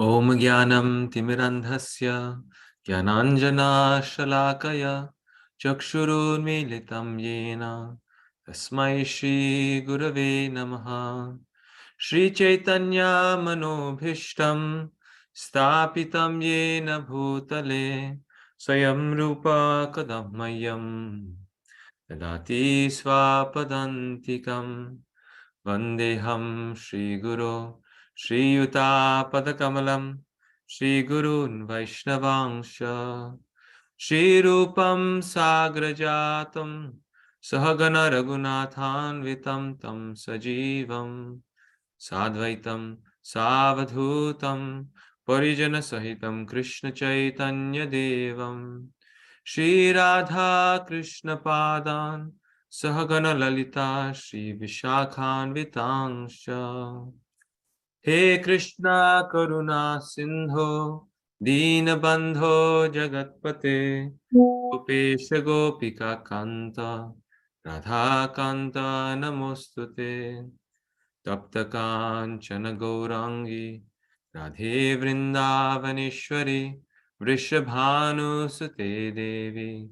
Om Gyanam Timirandhasya Gyananjana Shalakaya Chakshurunmilitam Yena Tasmai Shri Gurave Namaha Shri Chaitanya Manobhishtam Stapitam Yena Bhutale Swayam Rupa Kadammayam Dadati Swapadantikam Vandeham Shri Guru Shri Yuta Padakamalam Shri Gurun Vaishnavangsha Shri Rupam Sagrajatam Sahagana Raghunathan Vitam Tam Sajivam Sadvaitam Savadhutam Parijana Sahitam Krishna Chaitanya Devam Shri Radha Krishna Padan Sahagana Lalita Shri Vishakhan Vitangsha He Krishna Karuna Sindho Deenabandho Jagatpate Gopesha Gopika Kanta Radha Kanta Namostute Tapta Kanchana Gaurangi Radhe Vrindavaneshwari Vrishabhanusute Devi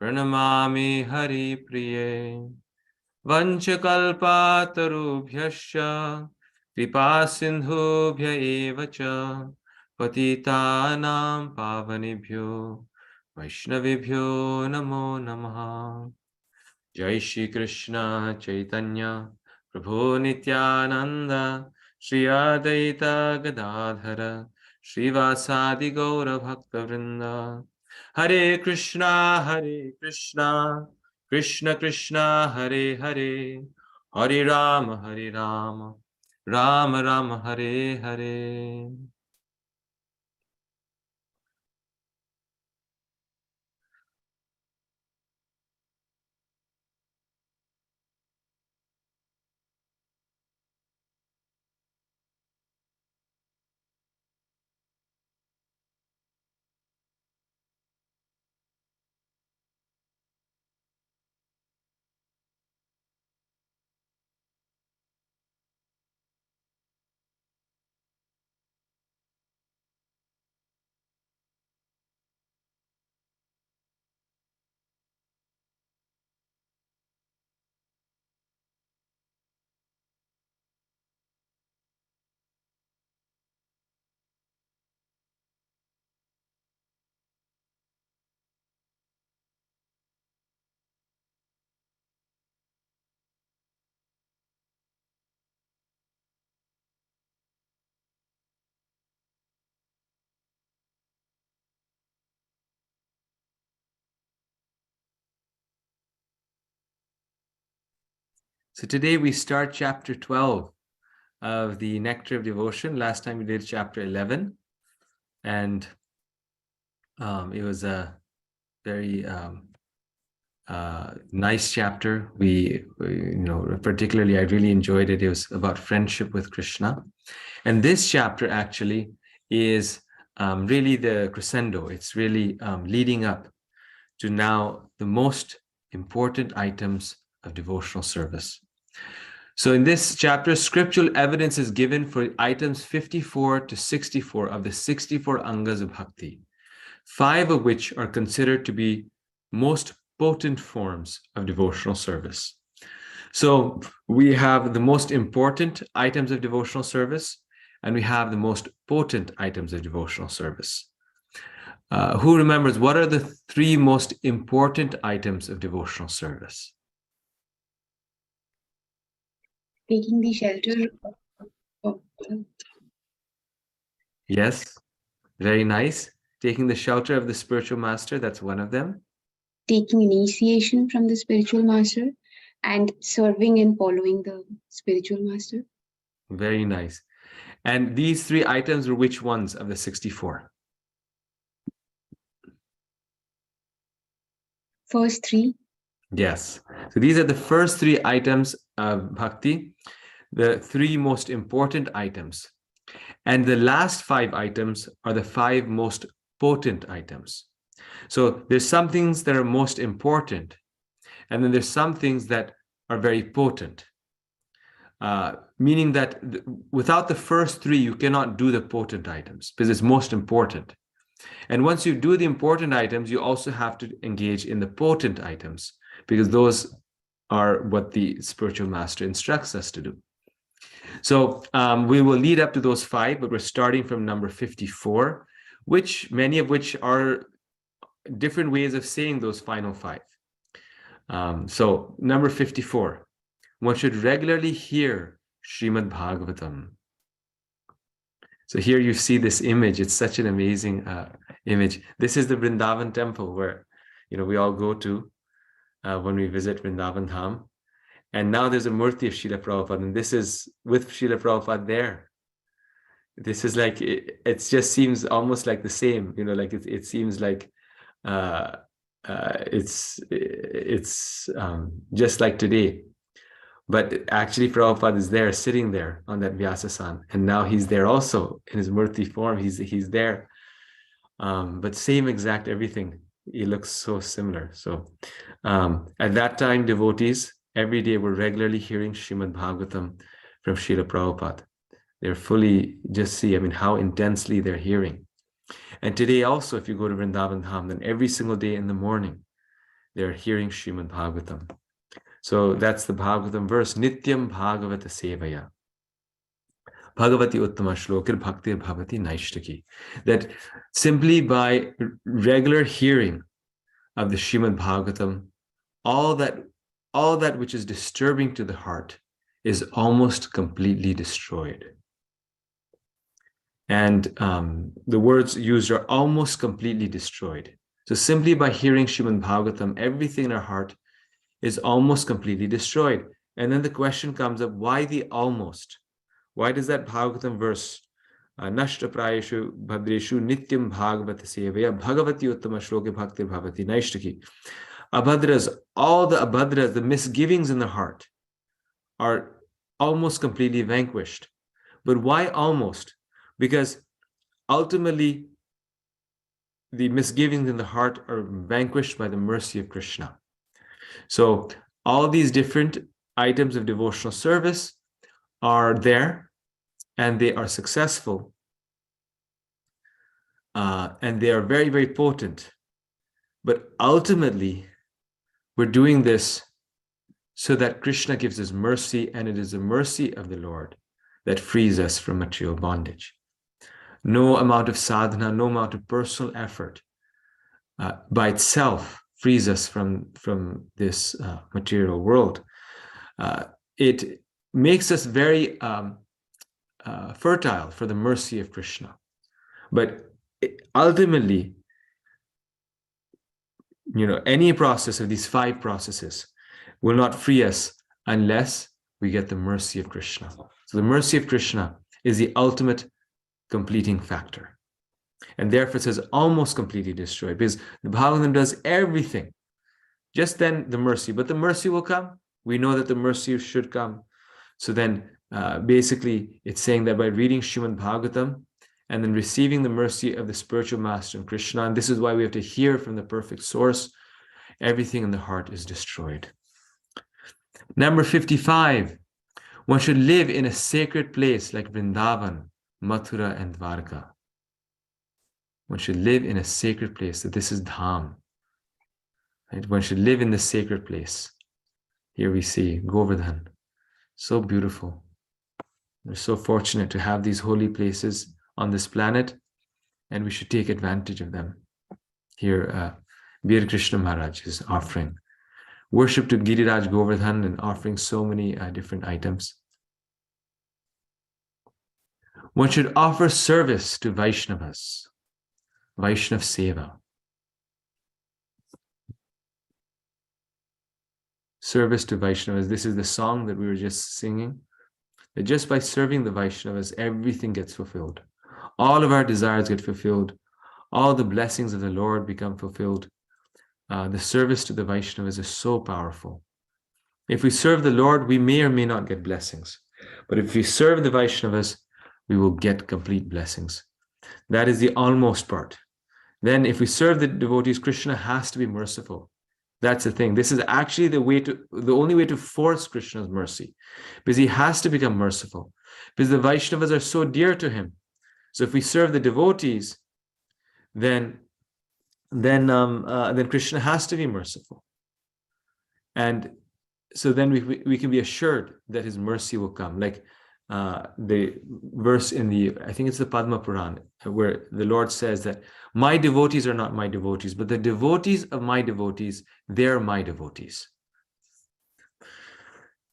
Pranamami Hari Priye Vanchakalpatarubhyasya Kripa Sindhubhya Evacha Patitanam Pavanibhyo Vaishnavibhyo Namo Namaha Jai Shri Krishna Chaitanya Prabhu Nityananda Shri Advaita Gadadhara Shri Vasadi Gaura Bhakta Vrinda Hare Krishna Krishna Krishna Hare Hare Hare Rama Rama Rama Hare Hare. So today we start chapter 12 of the Nectar of Devotion. Last time we did chapter 11, and it was a very nice chapter. Particularly, I really enjoyed it. It was about friendship with Krishna. And this chapter actually is really the crescendo. It's really leading up to now the most important items of devotional service. So in this chapter, scriptural evidence is given for items 54 to 64 of the 64 angas of bhakti, 5 of which are considered to be most potent forms of devotional service. So we have the most important items of devotional service, and we have the most potent items of devotional service. Who remembers what are the 3 most important items of devotional service? Taking the shelter of Yes, very nice. Taking the shelter of the spiritual master, that's one of them. taking initiation from the spiritual master and serving and following the spiritual master. Very nice. And these 3 items were which ones of the 64? First 3. Yes. So these are the first 3 items of bhakti, the 3 most important items. And the last 5 items are the 5 most potent items. So there's some things that are most important, and then there's some things that are very potent. meaning that without the first three, you cannot do the potent items because it's most important. And once you do the important items, you also have to engage in the potent items because those are what the spiritual master instructs us to do. So we will lead up to those 5, but we're starting from number 54, many of which are different ways of saying those final 5. So number 54, one should regularly hear Srimad Bhagavatam. So here you see this image. It's such an amazing image. This is the Vrindavan temple where, we all go to when we visit Vrindavan Dham. And now there's a murti of Srila Prabhupada, and this is with Srila Prabhupada there. This is like, it just seems almost like the same, like it seems like it's just like today. But actually Prabhupada is there, sitting there on that Vyasasan, and now he's there also in his murti form. He's there, but same exact everything. He looks so similar. So at that time, devotees every day were regularly hearing Srimad Bhagavatam from Srila Prabhupada. They're fully, just see, how intensely they're hearing. And today also, if you go to Vrindavan Dham, then every single day in the morning, they're hearing Srimad Bhagavatam. So that's the Bhagavatam verse, Nityam Bhagavata Sevaya. Bhagavati Uttama Shlokir Bhaktir Bhavati Naishtaki. That simply by regular hearing of the Srimad Bhagavatam, all that which is disturbing to the heart is almost completely destroyed. And the words used are almost completely destroyed. So simply by hearing Srimad Bhagavatam, everything in our heart is almost completely destroyed. And then the question comes up, why the almost? Why does that Bhagavatam verse, Nashta Prayeshu Bhadreshu Nityam Bhagavata Sevaya Bhagavati Uttama Shloke Bhaktir Bhavati Naishtaki. Abhadras, all the abhadras, the misgivings in the heart are almost completely vanquished. But why almost? Because ultimately, the misgivings in the heart are vanquished by the mercy of Krishna. So all these different items of devotional service are there, and they are successful, and they are very, very potent. But ultimately, we're doing this so that Krishna gives us mercy, and it is the mercy of the Lord that frees us from material bondage. No amount of sadhana, no amount of personal effort by itself frees us from this material world. It makes us very fertile for the mercy of Krishna. But ultimately, any process of these 5 processes will not free us unless we get the mercy of Krishna. So the mercy of Krishna is the ultimate completing factor. And therefore it says almost completely destroyed, because the Bhagavatam does everything. Just then the mercy, but the mercy will come. We know that the mercy should come. So then basically it's saying that by reading Srimad Bhagavatam and then receiving the mercy of the spiritual master and Krishna, and this is why we have to hear from the perfect source, everything in the heart is destroyed. Number 55, one should live in a sacred place like Vrindavan, Mathura, and Dwarka. One should live in a sacred place, that this is Dham. Right? One should live in the sacred place. Here we see Govardhan. So beautiful. We're so fortunate to have these holy places on this planet, and we should take advantage of them. Here, Veer Krishna Maharaj is offering worship to Giriraj Govardhan and offering so many different items. One should offer service to Vaishnavas, Vaishnav Seva. Service to Vaishnavas. This is the song that we were just singing. That just by serving the Vaishnavas, everything gets fulfilled. All of our desires get fulfilled. All the blessings of the Lord become fulfilled. The service to the Vaishnavas is so powerful. If we serve the Lord, we may or may not get blessings. But if we serve the Vaishnavas, we will get complete blessings. That is the almost part. Then if we serve the devotees, Krishna has to be merciful. That's the thing. This is actually the only way to force Krishna's mercy, because he has to become merciful, because the Vaishnavas are so dear to him. So if we serve the devotees, then Krishna has to be merciful, and so then we can be assured that his mercy will come. Like the verse in I think it's the Padma Purana, where the Lord says that my devotees are not my devotees, but the devotees of my devotees, they're my devotees.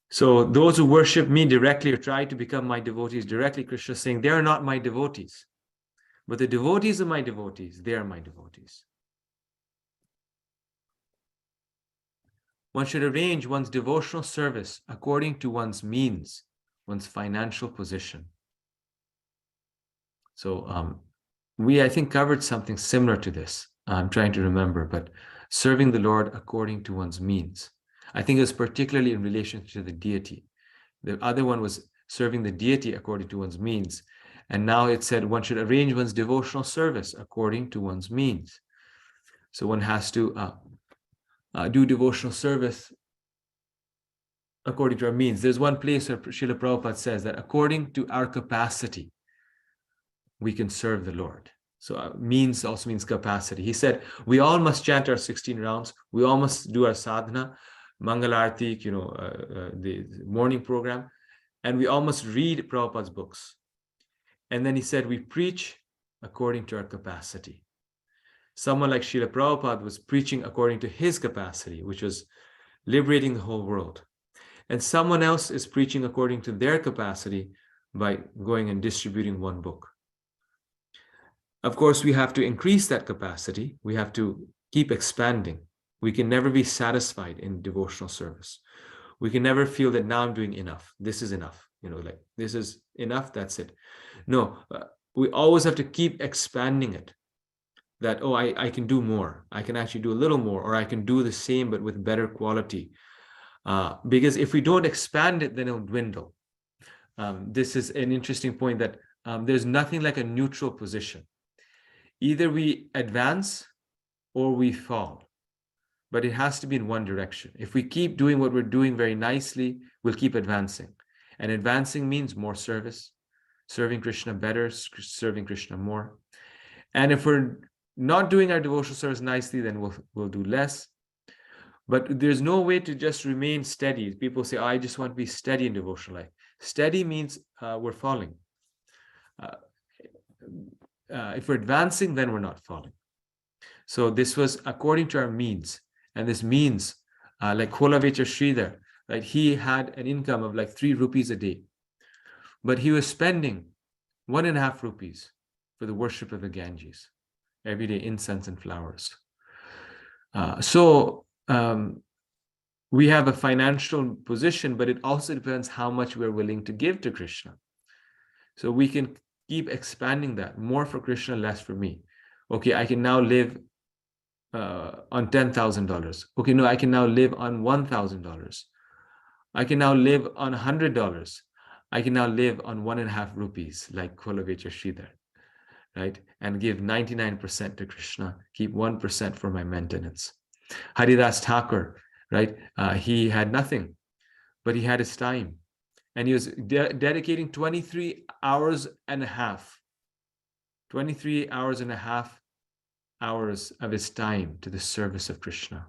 So those who worship me directly or try to become my devotees directly, Krishna is saying, they are not my devotees. But the devotees of my devotees, they are my devotees. One should arrange one's devotional service according to one's means, one's financial position. So we, I think, covered something similar to this. I'm trying to remember, but serving the Lord according to one's means. I think it was particularly in relation to the deity. The other one was serving the deity according to one's means. And now it said one should arrange one's devotional service according to one's means. So one has to do devotional service according to our means. There's one place where Srila Prabhupada says that according to our capacity, we can serve the Lord. So means also means capacity. He said, we all must chant our 16 rounds. We all must do our sadhana, Mangalarti, the morning program. And we all must read Prabhupada's books. And then he said, we preach according to our capacity. Someone like Srila Prabhupada was preaching according to his capacity, which was liberating the whole world. And someone else is preaching according to their capacity by going and distributing one book. Of course, we have to increase that capacity. We have to keep expanding. We can never be satisfied in devotional service. We can never feel that now I'm doing enough. This is enough. Like this is enough. That's it. No, we always have to keep expanding it. That, oh, I can do more. I can actually do a little more, or I can do the same, but with better quality. Because if we don't expand it, then it'll dwindle. This is an interesting point that there's nothing like a neutral position. Either we advance or we fall, but it has to be in one direction. If we keep doing what we're doing very nicely, we'll keep advancing. And advancing means more service, serving Krishna better, serving Krishna more. And if we're not doing our devotional service nicely, then we'll do less. But there's no way to just remain steady. People say, oh, I just want to be steady in devotional life. Steady means we're falling. If we're advancing, then we're not falling. So this was according to our means. And this means, like Kolavecha Sridhar, right? He had an income of like 3 rupees a day. But he was spending 1.5 rupees for the worship of the Ganges. Every day, incense and flowers. We have a financial position, but it also depends how much we're willing to give to Krishna. So we can keep expanding that, more for Krishna, less for me. Okay, I can now live on $10,000. Okay, no, I can now live on $1,000. I can now live on $100. I can now live on 1.5 rupees, like Kolavecha Sridhar, right? And give 99% to Krishna, keep 1% for my maintenance. Haridas Thakur, right? He had nothing, but he had his time. And he was dedicating 23 hours and a half, 23 hours and a half hours of his time to the service of Krishna.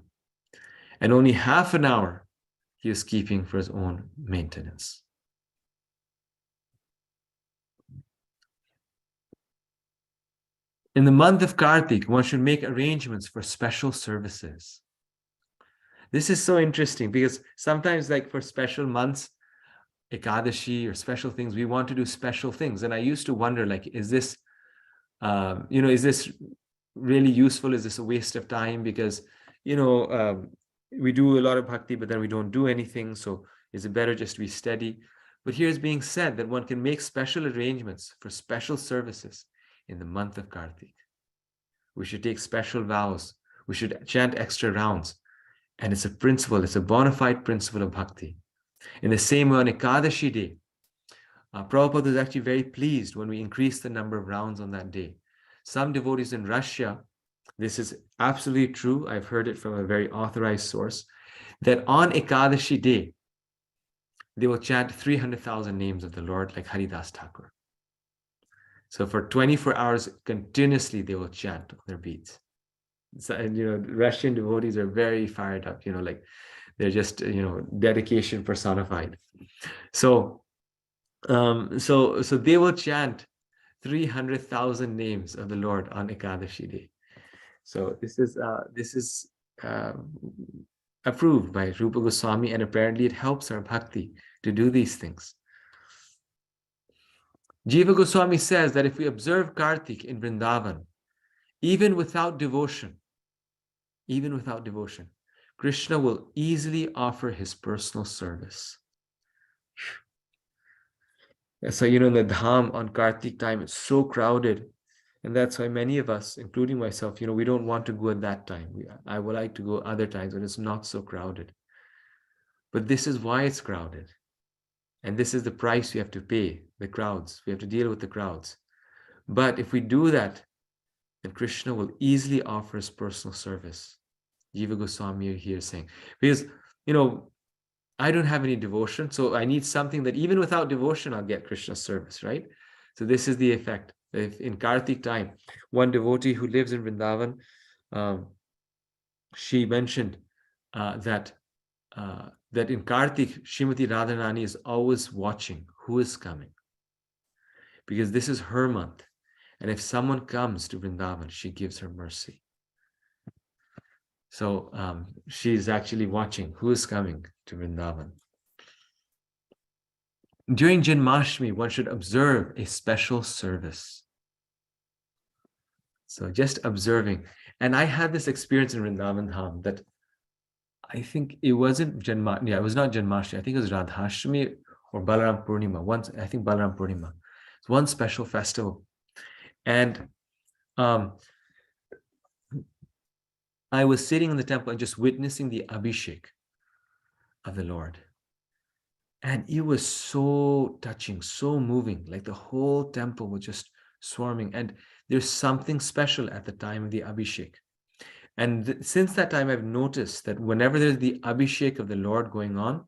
And only half an hour he was keeping for his own maintenance. In the month of Kartik, one should make arrangements for special services. This is so interesting because sometimes, like for special months, Ekadashi or special things, we want to do special things. And I used to wonder, like, is this, is this really useful? Is this a waste of time? Because, we do a lot of bhakti, but then we don't do anything. So is it better just to be steady? But here's being said that one can make special arrangements for special services in the month of Kartik. We should take special vows. We should chant extra rounds. And it's a principle, it's a bona fide principle of bhakti. In the same way, on Ekadashi day, Prabhupada was actually very pleased when we increased the number of rounds on that day. Some devotees in Russia, This is absolutely true. I've heard it from a very authorized source, that on Ekadashi day, they will chant 300,000 names of the Lord like Haridas Thakur. So for 24 hours continuously, they will chant on their beads. So, and, Russian devotees are very fired up, like they're just, dedication personified. So, so they will chant 300,000 names of the Lord on Ekadashi day. So this is um, approved by Rupa Goswami, and apparently it helps our bhakti to do these things. Jiva Goswami says that if we observe Kartik in Vrindavan, even without devotion, Krishna will easily offer his personal service. So, in the Dham on Kartik time, it's so crowded. And that's why many of us, including myself, we don't want to go at that time. I would like to go other times when it's not so crowded. But this is why it's crowded. And this is the price we have to pay, the crowds. We have to deal with the crowds. But if we do that, then Krishna will easily offer his personal service. Jiva Goswami here saying, because, I don't have any devotion, so I need something that even without devotion, I'll get Krishna's service, right? So this is the effect. If in Kartik time, one devotee who lives in Vrindavan, she mentioned that in Kartik, Srimati Radharani is always watching who is coming, because this is her month. And if someone comes to Vrindavan, she gives her mercy. So she's actually watching who is coming to Vrindavan. During Janmashtami, one should observe a special service. So just observing. And I had this experience in Vrindavan Dham that I think it wasn't Janmashtami. Yeah, it was not Janmashtami. I think it was Radhashtami or Balaram Purnima. I think Balaram Purnima. It's one special festival. And I was sitting in the temple and just witnessing the Abhishek of the Lord. And it was so touching, so moving, like the whole temple was just swarming. And there's something special at the time of the Abhishek. And since that time, I've noticed that whenever there's the Abhishek of the Lord going on,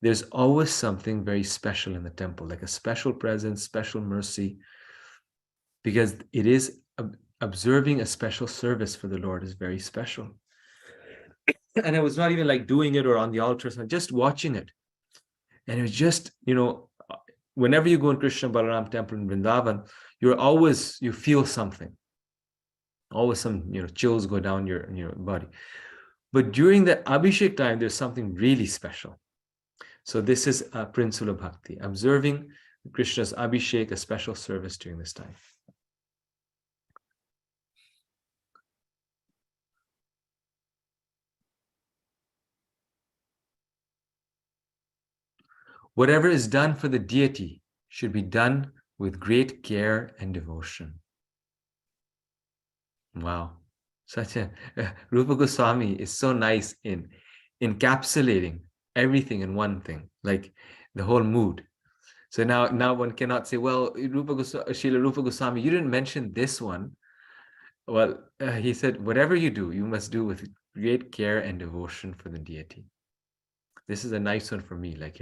there's always something very special in the temple, like a special presence, special mercy, because it is observing a special service for the Lord is very special. And I was not even like doing it or on the altar, so just watching it. And it was just, whenever you go in Krishna Balaram temple in Vrindavan, you feel something. Always some, chills go down your body. But during the Abhishek time, there's something really special. So this is Prinsula Bhakti, observing Krishna's Abhishek, a special service during this time. Whatever is done for the deity should be done with great care and devotion. Wow. Such a Rupa Goswami is so nice in encapsulating everything in one thing, like the whole mood. So now one cannot say, well, Srila Rupa Goswami, you didn't mention this one. Well, he said, whatever you do, you must do with great care and devotion for the deity. This is a nice one for me. Like,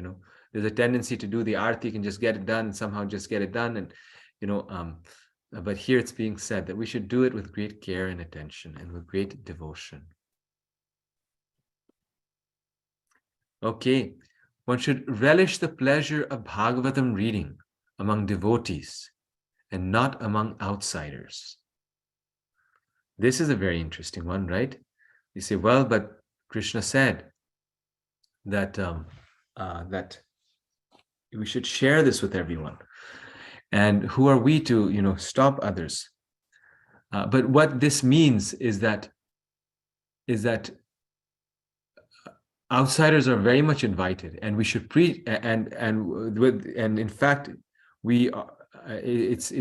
there's a tendency to do the arti and just get it done and somehow just get it done. And, but here it's being said that we should do it with great care and attention and with great devotion. Okay, one should relish the pleasure of Bhagavatam reading among devotees and not among outsiders. This is a very interesting one, right? You say, well, but Krishna said that that we should share this with everyone. And who are we to, stop others? But what this means is that outsiders are very much invited, and we should preach. And in fact, we are. It's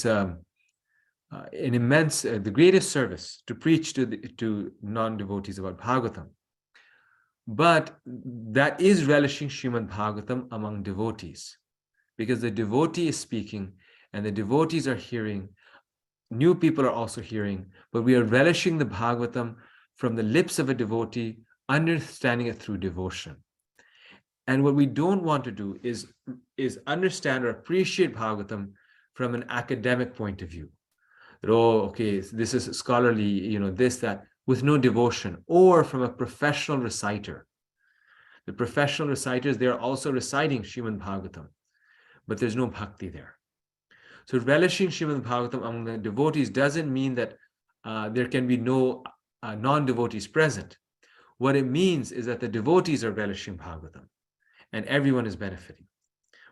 an immense, the greatest service to preach to non-devotees about Bhagavatam. But that is relishing Srimad Bhagavatam among devotees, because the devotee is speaking and the devotees are hearing new people are also hearing, but we are relishing the Bhagavatam from the lips of a devotee, understanding it through devotion. And what we don't want to do is understand or appreciate Bhagavatam from an academic point of view. That, oh, okay, this is scholarly, this, that, with no devotion, or from a professional reciter. The professional reciters, they're also reciting Srimad Bhagavatam, but there's no bhakti there. So relishing Srimad Bhagavatam among the devotees doesn't mean that there can be no non-devotees present. What it means is that the devotees are relishing Bhagavatam and everyone is benefiting.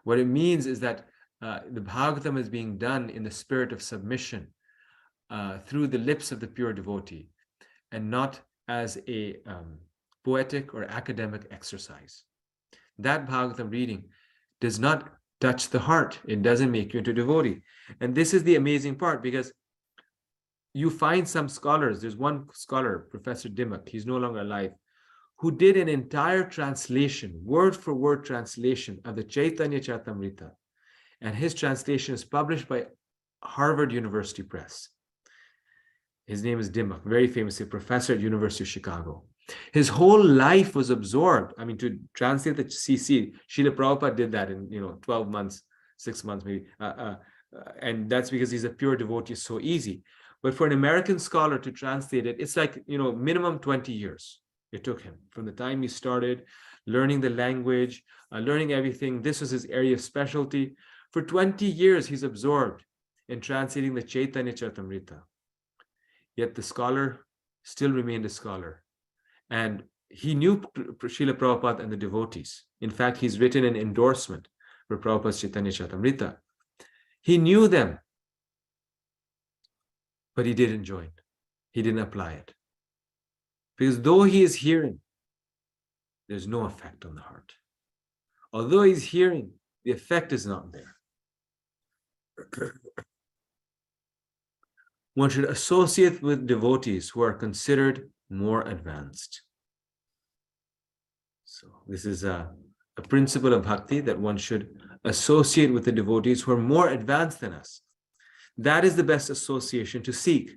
What it means is that the Bhagavatam is being done in the spirit of submission through the lips of the pure devotee and not as a poetic or academic exercise. That Bhagavatam reading does not touch the heart. It doesn't make you into a devotee. And this is the amazing part, because you find some scholars. There's one scholar, Professor Dimmock, he's no longer alive, who did an entire translation, word for word translation of the Chaitanya Charitamrita. And his translation is published by Harvard University Press. His name is Dimmock, very famously a professor at University of Chicago. His whole life was absorbed. I mean, to translate the CC, Srila Prabhupada did that in 12 months, 6 months maybe. And that's because he's a pure devotee, it's so easy. But for an American scholar to translate it, it's like, minimum 20 years. It took him from the time he started learning the language, learning everything. This was his area of specialty. For 20 years, he's absorbed in translating the Chaitanya Charitamrita. Yet the scholar still remained a scholar. And he knew Srila Prabhupada and the devotees. In fact, he's written an endorsement for Prabhupada's Chaitanya Charitamrita. He knew them, but he didn't join. He didn't apply it. Because though he is hearing, there's no effect on the heart. Although he's hearing, the effect is not there. One should associate with devotees who are considered more advanced. So this is a principle of bhakti, that one should associate with the devotees who are more advanced than us. That is the best association to seek.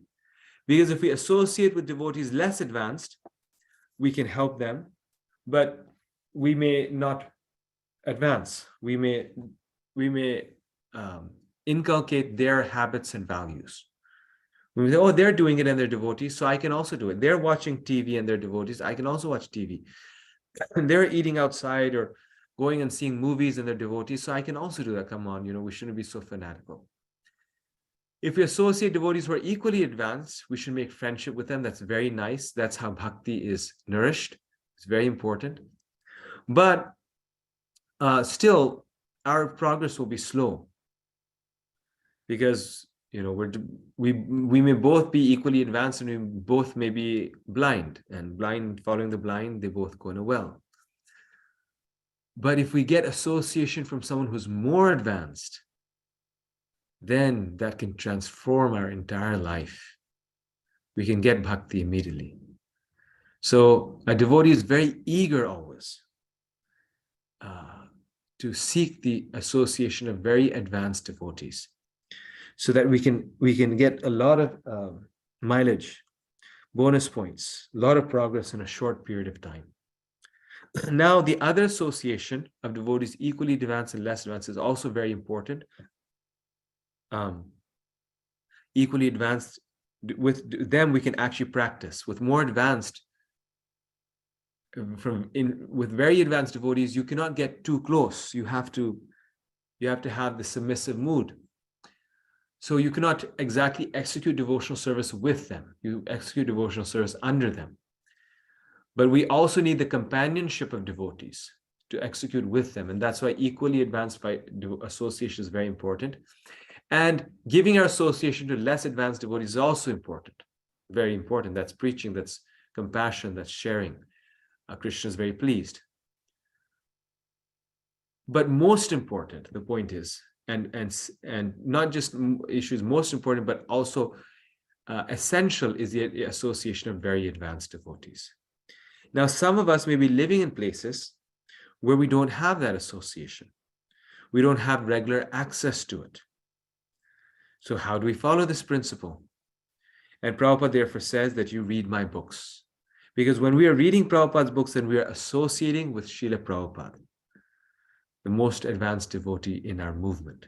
Because if we associate with devotees less advanced, we can help them, but we may not advance. We may inculcate their habits and values. We say, oh, they're doing it and they're devotees, so I can also do it. They're watching TV and they're devotees, I can also watch TV. And they're eating outside or going and seeing movies and they're devotees, so I can also do that. Come on, we shouldn't be so fanatical. If we associate devotees who are equally advanced, we should make friendship with them. That's very nice. That's how bhakti is nourished. It's very important. But still, our progress will be slow, because we may both be equally advanced and we both may be blind, and blind following the blind, they both go in a well. But if we get association from someone who's more advanced, then that can transform our entire life. We can get bhakti immediately. So a devotee is very eager always to seek the association of very advanced devotees, so that we can get a lot of mileage, bonus points, a lot of progress in a short period of time. Now, the other association of devotees equally advanced and less advanced is also very important. Equally advanced, with them we can actually practice. With more advanced, with very advanced devotees, you cannot get too close. You have to have the submissive mood. So you cannot exactly execute devotional service with them. You execute devotional service under them. But we also need the companionship of devotees to execute with them. And that's why equally advanced by association is very important. And giving our association to less advanced devotees is also important. Very important. That's preaching, that's compassion, that's sharing. Krishna is very pleased. But most important, the point is, and not just issues most important, but also essential, is the association of very advanced devotees. Now, some of us may be living in places where we don't have that association. We don't have regular access to it. So how do we follow this principle? And Prabhupada therefore says that you read my books. Because when we are reading Prabhupada's books, then we are associating with Srila Prabhupada, the most advanced devotee in our movement.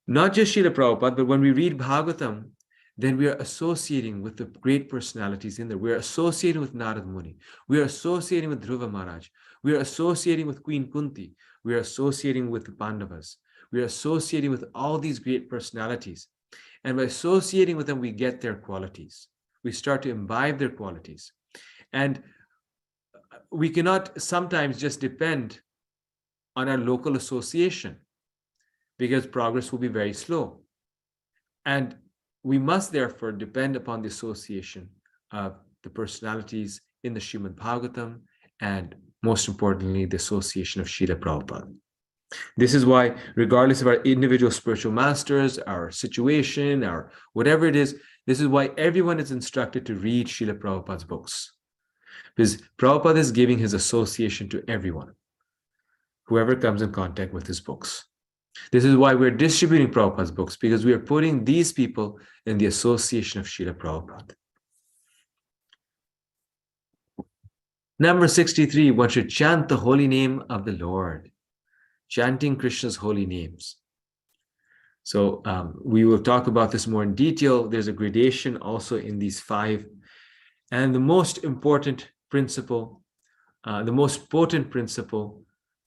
Not just Srila Prabhupada, but when we read Bhagavatam, then we are associating with the great personalities in there. We are associating with Narad Muni. We are associating with Dhruva Maharaj. We are associating with Queen Kunti. We are associating with the Pandavas. We are associating with all these great personalities. And by associating with them, we get their qualities. We start to imbibe their qualities. And we cannot sometimes just depend on our local association, because progress will be very slow. And we must therefore depend upon the association of the personalities in the Srimad Bhagavatam, and most importantly, the association of Srila Prabhupada. This is why, regardless of our individual spiritual masters, our situation, our whatever it is, this is why everyone is instructed to read Srila Prabhupada's books. Because Prabhupada is giving his association to everyone, whoever comes in contact with his books. This is why we're distributing Prabhupada's books, because we are putting these people in the association of Srila Prabhupada. Number 63, one should chant the holy name of the Lord, chanting Krishna's holy names. So we will talk about this more in detail. There's a gradation also in these 5. And the most important principle, the most potent principle,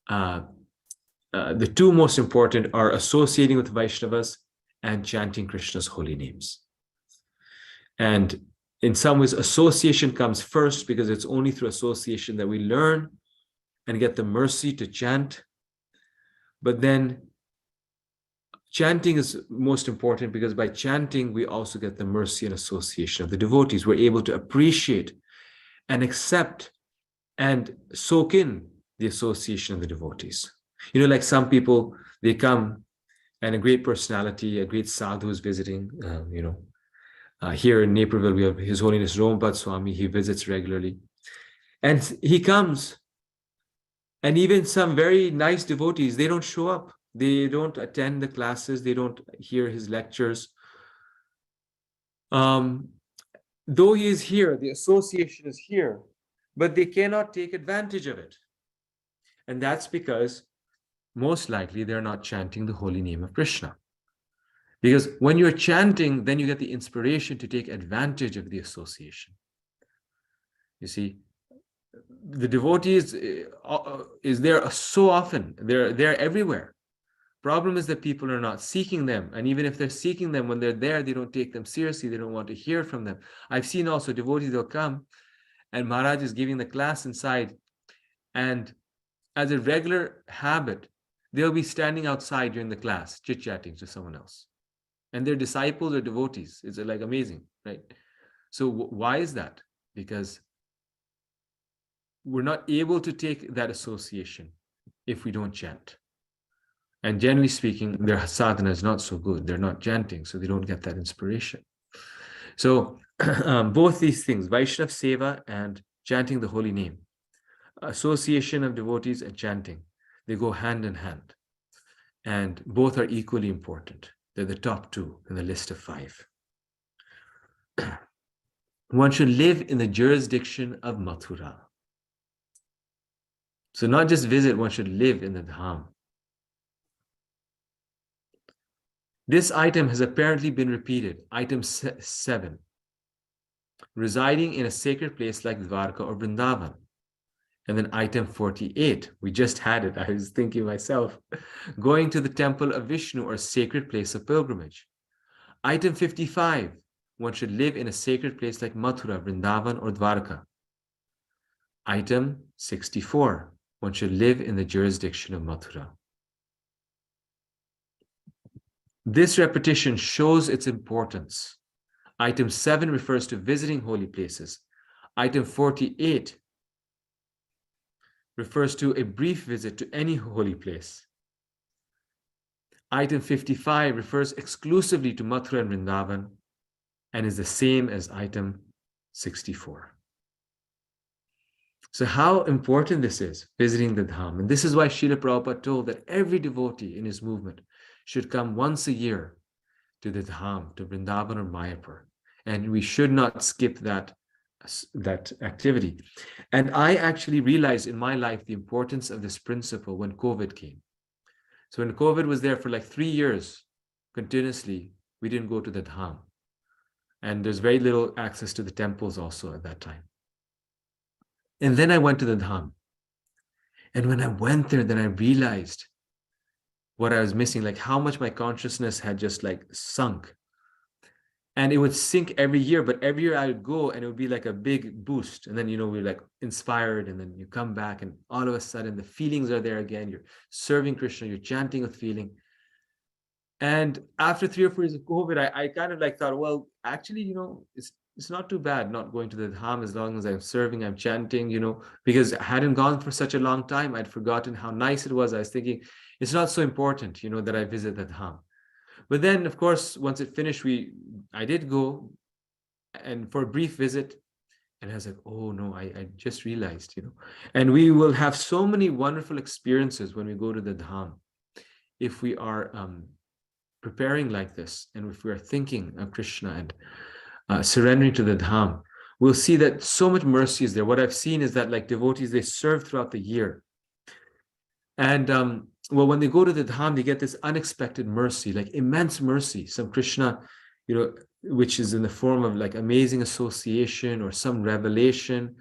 the 2 most important are associating with Vaishnavas and chanting Krishna's holy names. And in some ways, association comes first, because it's only through association that we learn and get the mercy to chant. But then chanting is most important, because by chanting, we also get the mercy and association of the devotees. We're able to appreciate and accept and soak in the association of the devotees. You know, like some people, they come and a great personality, a great sadhu is visiting, here in Naperville, we have His Holiness Rompad Swami. He visits regularly. And he comes, and even some very nice devotees, they don't show up. They don't attend the classes. They don't hear his lectures. Though he is here, the association is here, but they cannot take advantage of it. And that's because most likely they're not chanting the holy name of Krishna. Because when you're chanting, then you get the inspiration to take advantage of the association. You see, the devotees is there so often. They're everywhere. Problem is that people are not seeking them. And even if they're seeking them, when they're there, they don't take them seriously. They don't want to hear from them. I've seen also devotees, they'll come and Maharaj is giving the class inside. And as a regular habit, they'll be standing outside during the class, chit-chatting to someone else. And they're disciples or devotees. It's like amazing, right? So why is that? Because we're not able to take that association if we don't chant. And generally speaking, their sadhana is not so good. They're not chanting, so they don't get that inspiration. So both these things, Vaishnav Seva and chanting the holy name, association of devotees and chanting, they go hand in hand. And both are equally important. They're the top 2 in the list of 5. One should live in the jurisdiction of Mathura. So not just visit, one should live in the Dham. This item has apparently been repeated. Item 7. Residing in a sacred place like Dwarka or Vrindavan. And then item 48, we just had it. I was thinking myself, going to the temple of Vishnu or sacred place of pilgrimage. Item 55, one should live in a sacred place like Mathura, Vrindavan, or Dwarka. Item 64, one should live in the jurisdiction of Mathura. This repetition shows its importance. Item 7 refers to visiting holy places. Item 48 refers to a brief visit to any holy place. Item 55 refers exclusively to Mathura and Vrindavan and is the same as item 64. So how important this is, visiting the Dham. And this is why Srila Prabhupada told that every devotee in his movement should come once a year to the Dham, to Vrindavan or Mayapur. And we should not skip that activity. And I actually realized in my life the importance of this principle when COVID came. So when COVID was there for like 3 years continuously, we didn't go to the Dham. And there's very little access to the temples also at that time. And then I went to the Dham. And when I went there, then I realized what I was missing, like how much my consciousness had just like sunk. And it would sink every year, but every year I would go and it would be like a big boost. And then, we're like inspired, and then you come back and all of a sudden the feelings are there again. You're serving Krishna, you're chanting with feeling. And after 3 or 4 years of COVID, I kind of like thought, well, actually, it's not too bad not going to the Dham as long as I'm serving, I'm chanting, because I hadn't gone for such a long time. I'd forgotten how nice it was. I was thinking, it's not so important, that I visit the Dham. But then, of course, once it finished, I did go and for a brief visit, and I was like, oh no, I just realized, and we will have so many wonderful experiences when we go to the Dham if we are preparing like this, and if we are thinking of Krishna and surrendering to the Dham. We'll see that so much mercy is there. What I've seen is that like devotees, they serve throughout the year. And well, when they go to the Dham, they get this unexpected mercy, like immense mercy. Some Krishna, which is in the form of like amazing association or some revelation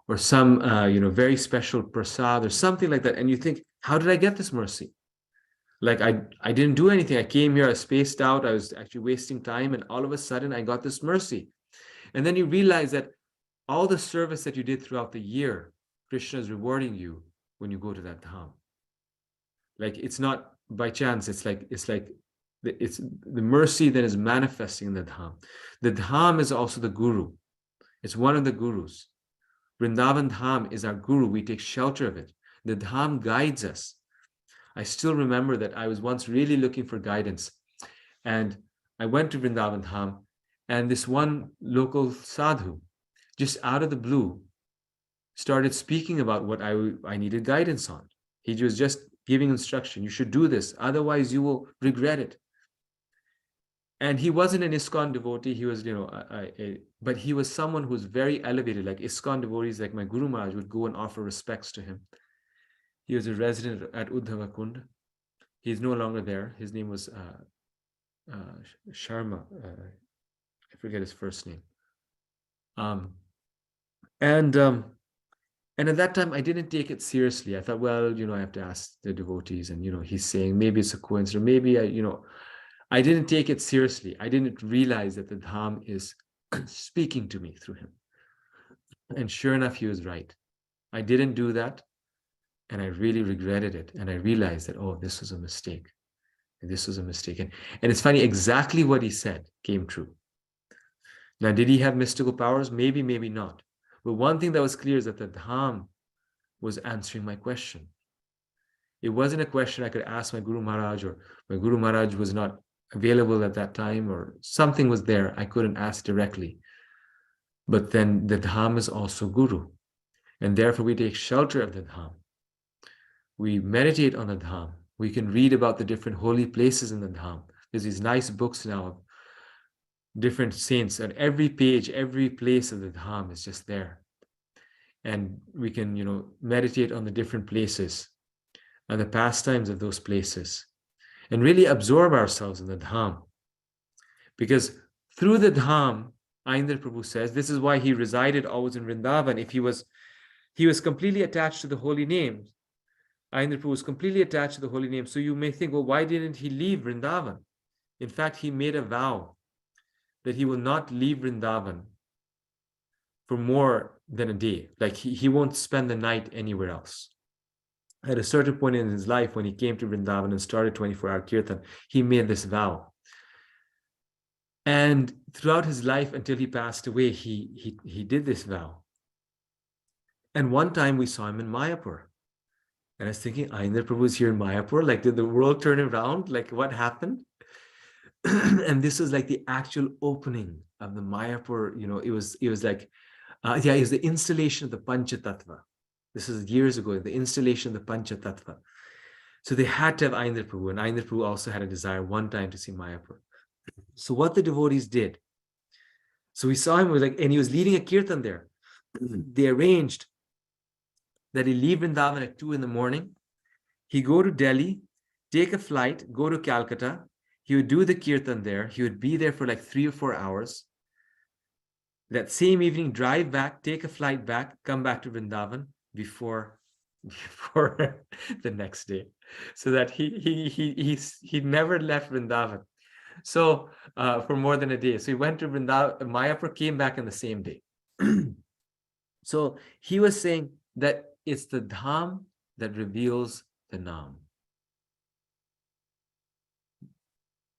or some, very special prasad or something like that. And you think, how did I get this mercy? Like I didn't do anything. I came here, I spaced out, I was actually wasting time, and all of a sudden I got this mercy. And then you realize that all the service that you did throughout the year, Krishna is rewarding you when you go to that Dham. Like it's not by chance, it's the mercy that is manifesting in the Dham. The Dham is also the Guru. It's one of the Gurus. Vrindavan Dham is our Guru. We take shelter of it. The Dham guides us. I still remember that I was once really looking for guidance, and I went to Vrindavan Dham, and this one local sadhu, just out of the blue, started speaking about what I needed guidance on. He was just giving instruction. You should do this, otherwise you will regret it. And he wasn't an ISKCON devotee. He was, but he was someone who was very elevated. Like ISKCON devotees, like my Guru Maharaj, would go and offer respects to him. He was a resident at Uddhava Kund. He's no longer there. His name was Sharma. I forget his first name. And at that time, I didn't take it seriously. I thought, well, I have to ask the devotees, and he's saying maybe it's a coincidence, maybe I didn't take it seriously. I didn't realize that the Dham is speaking to me through him. And sure enough, he was right. I didn't do that. And I really regretted it. And I realized that, oh, this was a mistake. And this was a mistake. And it's funny, exactly what he said came true. Now, did he have mystical powers? Maybe, maybe not. But one thing that was clear is that the Dham was answering my question. It wasn't a question I could ask my Guru Maharaj, or my Guru Maharaj was not available at that time, or something was there I couldn't ask directly. But then the Dham is also Guru. And therefore we take shelter of the Dham. We meditate on the Dham. We can read about the different holy places in the Dham. There's these nice books now of different saints, and every page, every place of the Dham is just there. And we can, meditate on the different places and the pastimes of those places, and really absorb ourselves in the Dham. Because through the Dham, Aindra Prabhu says, this is why he resided always in Vrindavan. If he was completely attached to the holy names, Aindra Prabhu was completely attached to the holy name. So you may think, well, why didn't he leave Vrindavan? In fact, he made a vow that he will not leave Vrindavan for more than a day. Like he won't spend the night anywhere else. At a certain point in his life, when he came to Vrindavan and started 24-hour kirtan, he made this vow. And throughout his life until he passed away, he did this vow. And one time we saw him in Mayapur. And I was thinking, Aindra Prabhu is here in Mayapur. Like, did the world turn around? Like, what happened? And this was like the actual opening of the Mayapur. It was like, it was the installation of the Panchatattva. This is years ago, the installation of the Panchatattva. So they had to have Aindra Prabhu, and Aindra Prabhu also had a desire one time to see Mayapur. So what the devotees did, so we saw him, and he was leading a kirtan there. They arranged that he leave Vrindavan at 2 in the morning. He go to Delhi, take a flight, go to Calcutta. He would do the kirtan there. He would be there for like 3 or 4 hours. That same evening, drive back, take a flight back, come back to Vrindavan before the next day, so that he never left Vrindavan. So for more than a day. So he went to Vrindavan. Mayapur came back in the same day. So he was saying that it's the dham that reveals the Naam.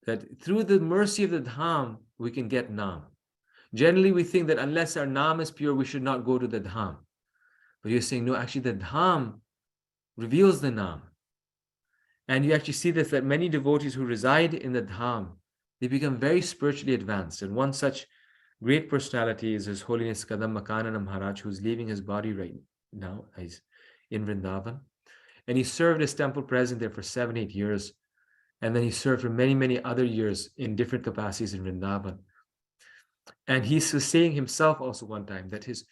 That through the mercy of the dham, we can get Naam. Generally, we think that unless our Naam is pure, we should not go to the dham. But you're saying, no, actually the dham reveals the Naam. And you actually see this, that many devotees who reside in the dham, they become very spiritually advanced. And one such great personality is His Holiness Kadam Makanana Maharaj, who's leaving his body right now. He's in Vrindavan. And he served as temple president there for 7-8 years. And then he served for many, many other years in different capacities in Vrindavan. And he was saying himself also one time that his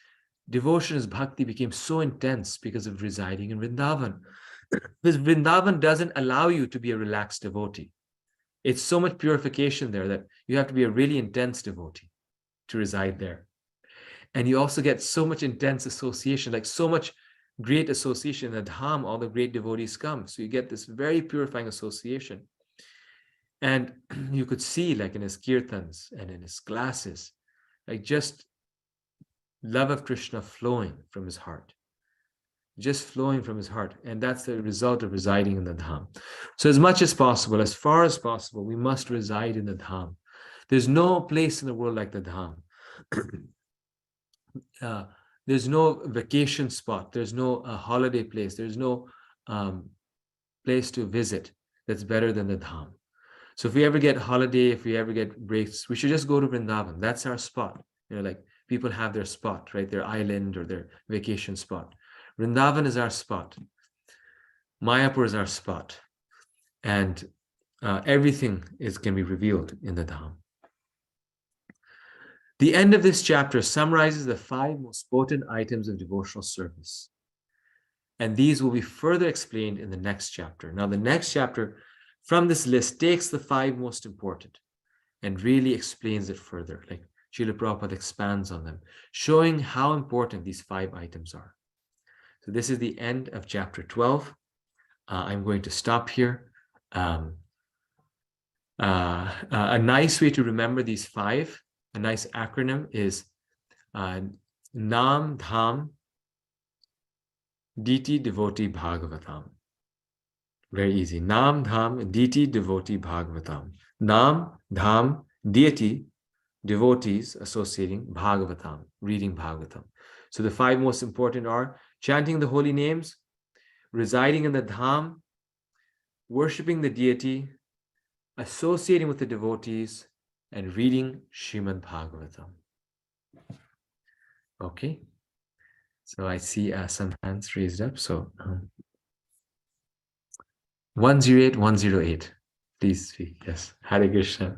devotion, his bhakti became so intense because of residing in Vrindavan. Because Vrindavan doesn't allow you to be a relaxed devotee. It's so much purification there that you have to be a really intense devotee to reside there. And you also get so much intense association, like so much great association. In the dham, all the great devotees come. So you get this very purifying association. And you could see, like in his kirtans and in his classes, like just love of Krishna flowing from his heart, just flowing from his heart. And that's the result of residing in the dham. So as much as possible, as far as possible, we must reside in the dham. There's no place in the world like the dham. There's no vacation spot. There's no holiday place. There's no place to visit that's better than the dham. So if we ever get holiday, if we ever get breaks, we should just go to Vrindavan. That's our spot. Like people have their spot, right? Their island or their vacation spot. Vrindavan is our spot. Mayapur is our spot. And everything can be revealed in the dham. The end of this chapter summarizes the 5 most potent items of devotional service. And these will be further explained in the next chapter. Now, the next chapter from this list takes the 5 most important and really explains it further. Like Srila Prabhupada expands on them, showing how important these 5 items are. So this is the end of chapter 12. I'm going to stop here. A nice way to remember these 5, a nice acronym is Nam Dham Diti Devotee Bhagavatam. Very easy. Nam Dham Diti Devotee Bhagavatam. Nam Dham Deity, devotees associating Bhagavatam, reading Bhagavatam. So the 5 most important are chanting the holy names, residing in the Dham, worshipping the deity, associating with the devotees, and reading Srimad Bhagavatam. Okay. So I see some hands raised up. So 108, 108. Please speak. Yes. Hare Krishna.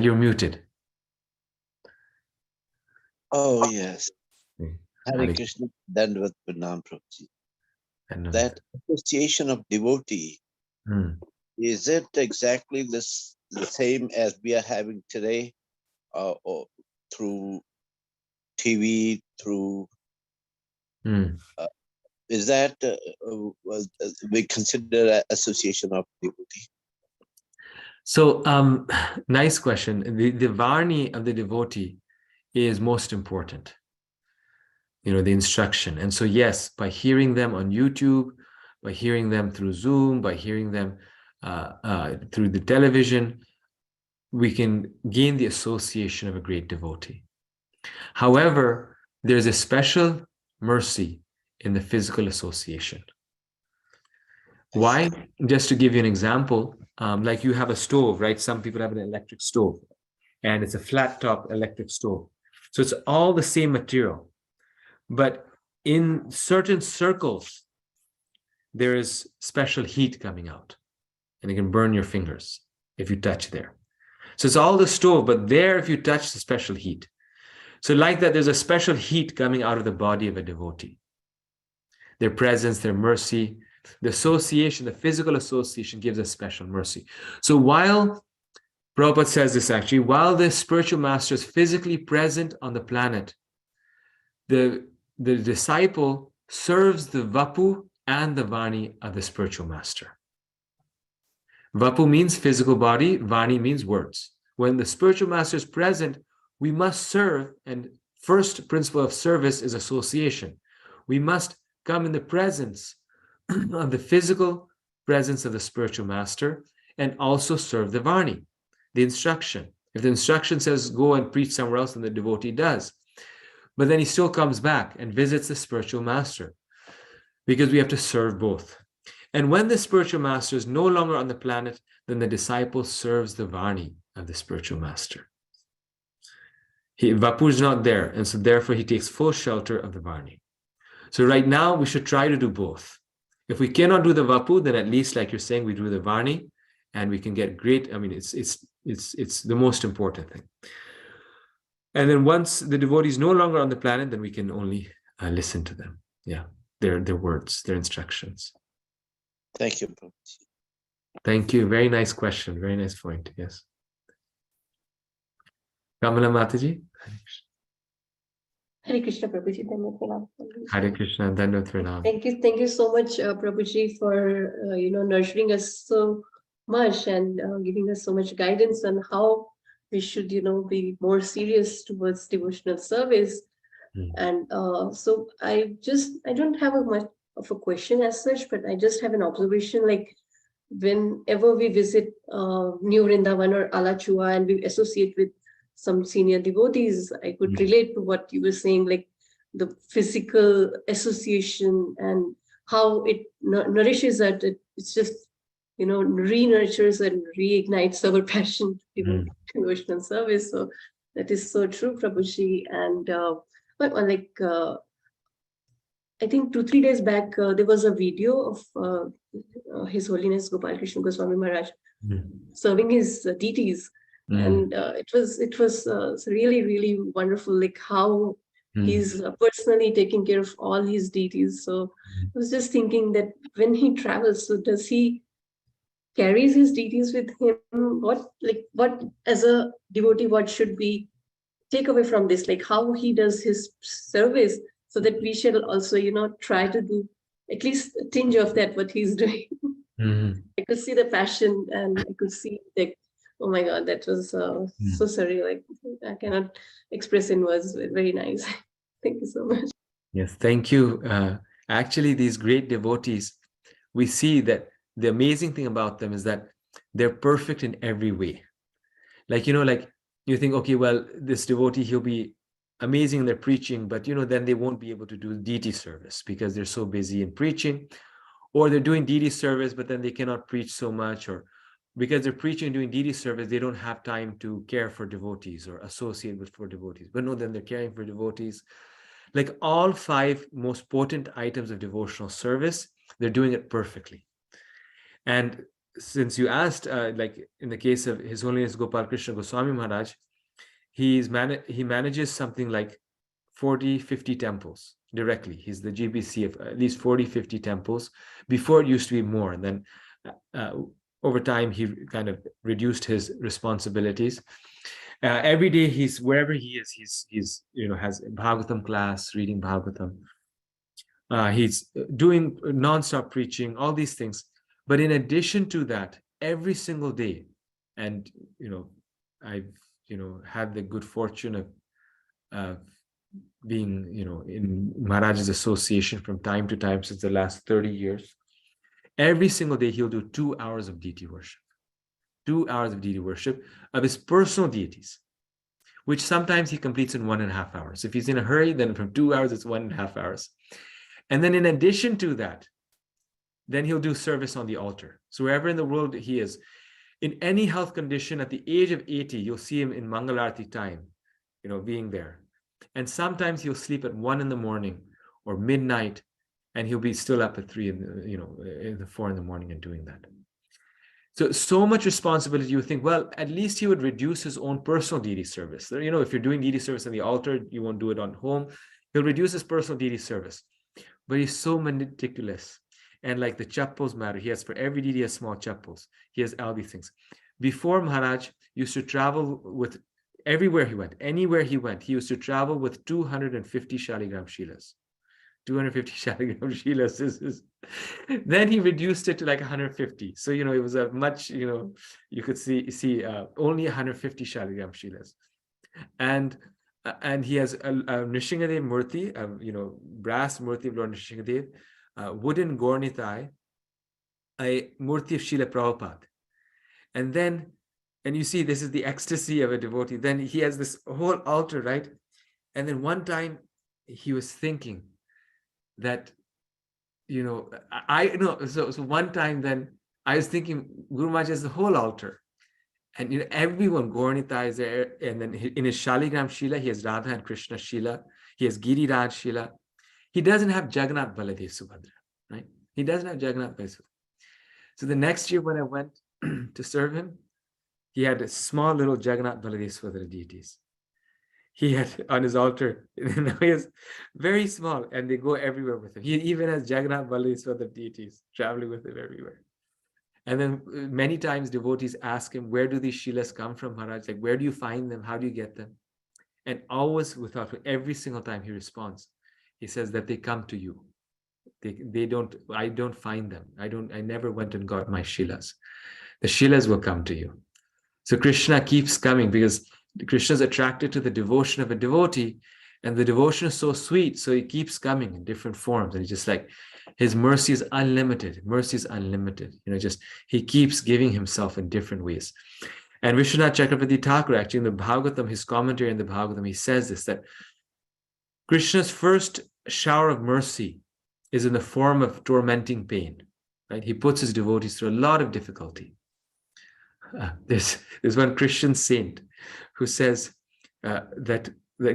You're muted. Oh, yes. Hare Hare Krishna, Dandavat Pranam Prabhuji. That association of devotee, is it exactly the same as we are having today, or through TV, through... is that we consider association of devotee? So, nice question. The Varni of the devotee is most important, the instruction. And so, yes, by hearing them on YouTube, by hearing them through Zoom, by hearing them through the television, we can gain the association of a great devotee. However, there's a special mercy in the physical association. Why? Just to give you an example, like you have a stove, right? Some people have an electric stove, and it's a flat top electric stove. So it's all the same material. But in certain circles, there is special heat coming out, and it can burn your fingers. if you touch there. So it's all the stove, but there, if you touch, the special heat. So like that, there's a special heat coming out of the body of a devotee. Their presence, their mercy, the association, the physical association gives us special mercy. So while Prabhupada says this actually, while the spiritual master is physically present on the planet, the disciple serves the Vapu and the Vani of the spiritual master. Vapu means physical body, Vani means words. When the spiritual master is present, we must serve, and first principle of service is association. We must come in the presence of the physical presence of the spiritual master and also serve the Vani, the instruction. If the instruction says go and preach somewhere else, then the devotee does. But then he still comes back and visits the spiritual master because we have to serve both. And when the spiritual master is no longer on the planet, then the disciple serves the Vani of the spiritual master. Vapu is not there, and so therefore he takes full shelter of the Vani. So right now we should try to do both. If we cannot do the Vapu, then at least, like you're saying, we do the Vani, and we can get great. I mean, it's the most important thing. And then once the devotee is no longer on the planet, then we can only listen to them. Yeah, their words, their instructions. Thank you, Prabhuji. Thank you. Very nice question. Very nice point. Yes. Kamala Mataji. Hare Krishna, Prabhuji. Hare Krishna. Thank you so much, Prabhuji, for nurturing us so much and giving us so much guidance on how we should, be more serious towards devotional service. And so I don't have much of a question as such, but I just have an observation. Like whenever we visit New Vrindavan or Alachua and we associate with some senior devotees, I could relate to what you were saying, like the physical association and how it nourishes us. It's just, re-nurtures and reignites our passion to devotional service. So that is so true, Prabhuji. And I think 2-3 days back, there was a video of His Holiness Gopal Krishna Goswami Maharaj serving his deities. And it was really, really wonderful, like how he's personally taking care of all his deities. So I was just thinking that when he travels, so does he carries his deities with him? What as a devotee, what should we take away from this? Like how he does his service, so that we shall also, try to do at least a tinge of that, what he's doing. I could see the passion, and I could see like, oh my God, that was so surreal. Like I cannot express in words. Very nice. Thank you so much. Yes, thank you. Actually, these great devotees, we see that the amazing thing about them is that they're perfect in every way. Like, like you think, okay, well, this devotee, he'll be amazing in their preaching, but, then they won't be able to do deity service because they're so busy in preaching, or they're doing deity service, but then they cannot preach so much, or because they're preaching and doing deity service, they don't have time to care for devotees or associate with for devotees. But no, then they're caring for devotees. Like all 5 most potent items of devotional service, they're doing it perfectly. And since you asked, like in the case of His Holiness Gopal Krishna Goswami Maharaj, he manages something like 40-50 temples directly. He's the GBC of at least 40-50 temples. Before it used to be more, and then over time he kind of reduced his responsibilities. Every day he's wherever he is, he's has Bhagavatam class, reading Bhagavatam. He's doing non-stop preaching, all these things. But in addition to that, every single day, and I've had the good fortune of being in Maharaj's association from time to time since the last 30 years. Every single day he'll do 2 hours of deity worship. 2 hours of deity worship of his personal deities, which sometimes he completes in 1.5 hours. If he's in a hurry, then from 2 hours, it's 1.5 hours. And then in addition to that, then he'll do service on the altar. So wherever in the world he is, in any health condition, at the age of 80, you'll see him in Mangalarti time, being there. And sometimes he'll sleep at 1 a.m. or midnight, and he'll be still up at 3 in the 4 a.m. and doing that. So much responsibility. You would think, well, at least he would reduce his own personal deity service. You know, if you're doing deity service on the altar, you won't do it on home. He'll reduce his personal deity service. But he's so meticulous. And like the chappals matter. He has, for every deity, he has small chappals. He has all these things. Before, Maharaj used to travel with, everywhere he went, anywhere he went, he used to travel with 250 shaligram shilas. 250 shaligram shilas. Then he reduced it to like 150. So, you know, it was a much, you know, you could see only 150 shaligram shilas. And he has a Nrsingadev Murti, you know, brass Murti of Lord Nrsingadev, wooden Gornitai, a Murti of Srila Prabhupada. And then, and you see, this is the ecstasy of a devotee. Then he has this whole altar, right? And then one time he was thinking that, you know, I know, so one time then I was thinking, Guru Maharaj has the whole altar. And you know, everyone, Gaurnita is there, and then in his Shaligram Shila, he has Radha and Krishna Shila, he has Giriraj Shila. He doesn't have Jagannath Baladev Subhadra, right? He doesn't have Jagannath Baladev. So the next year when I went to serve him, he had a small little Jagannath Baladev Subhadra deities. He had on his altar, now he is very small, and they go everywhere with him. He even has Jagannath Baladev Subhadra deities traveling with him everywhere. And then many times devotees ask him, where do these shilas come from, Maharaj? Like, where do you find them? How do you get them? And always, without every single time he responds, he says that they come to you. They don't, I don't find them. I never went and got my shilas. The shilas will come to you. So Krishna keeps coming because Krishna is attracted to the devotion of a devotee, and the devotion is so sweet. So he keeps coming in different forms. And he's just like, his mercy is unlimited. Mercy is unlimited. You know, just he keeps giving himself in different ways. And Vishwanath Chakravarti Thakur, actually in the Bhagavatam, his commentary in the Bhagavatam, he says this, that Krishna's first shower of mercy is in the form of tormenting pain. Right? He puts his devotees through a lot of difficulty. There's one Christian saint who says that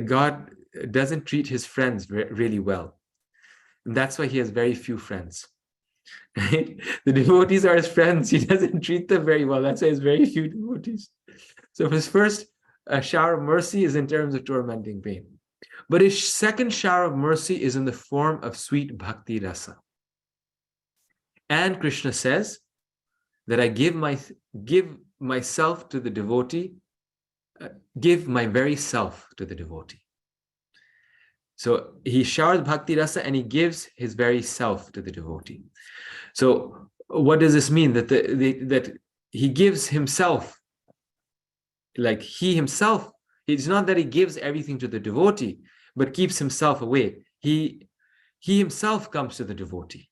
God doesn't treat his friends really well. And that's why he has very few friends. Right? The devotees are his friends. He doesn't treat them very well. That's why he has very few devotees. So his first shower of mercy is in terms of tormenting pain. But his second shower of mercy is in the form of sweet bhakti rasa. And Krishna says that I give myself to the devotee, give my very self to the devotee. So he showers bhakti rasa and he gives his very self to the devotee. So what does this mean? That that he gives himself, like he himself, it's not that he gives everything to the devotee, but keeps himself away. He himself comes to the devotee.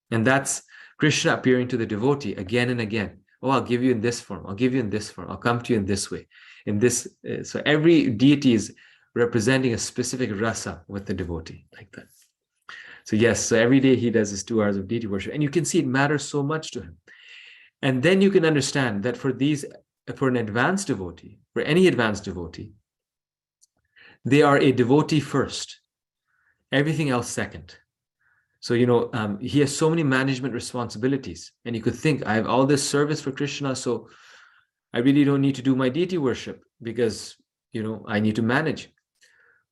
And that's Krishna appearing to the devotee again and again. Oh, I'll give you in this form. I'll give you in this form. I'll come to you in this way. In this, so every deity is representing a specific rasa with the devotee, like that. So yes, so every day he does his 2 hours of deity worship, and you can see it matters so much to him. And then you can understand that for an advanced devotee, for any advanced devotee, they are a devotee first, everything else second. So, you know, he has so many management responsibilities, and you could think, I have all this service for Krishna, so I really don't need to do my deity worship because, you know, I need to manage.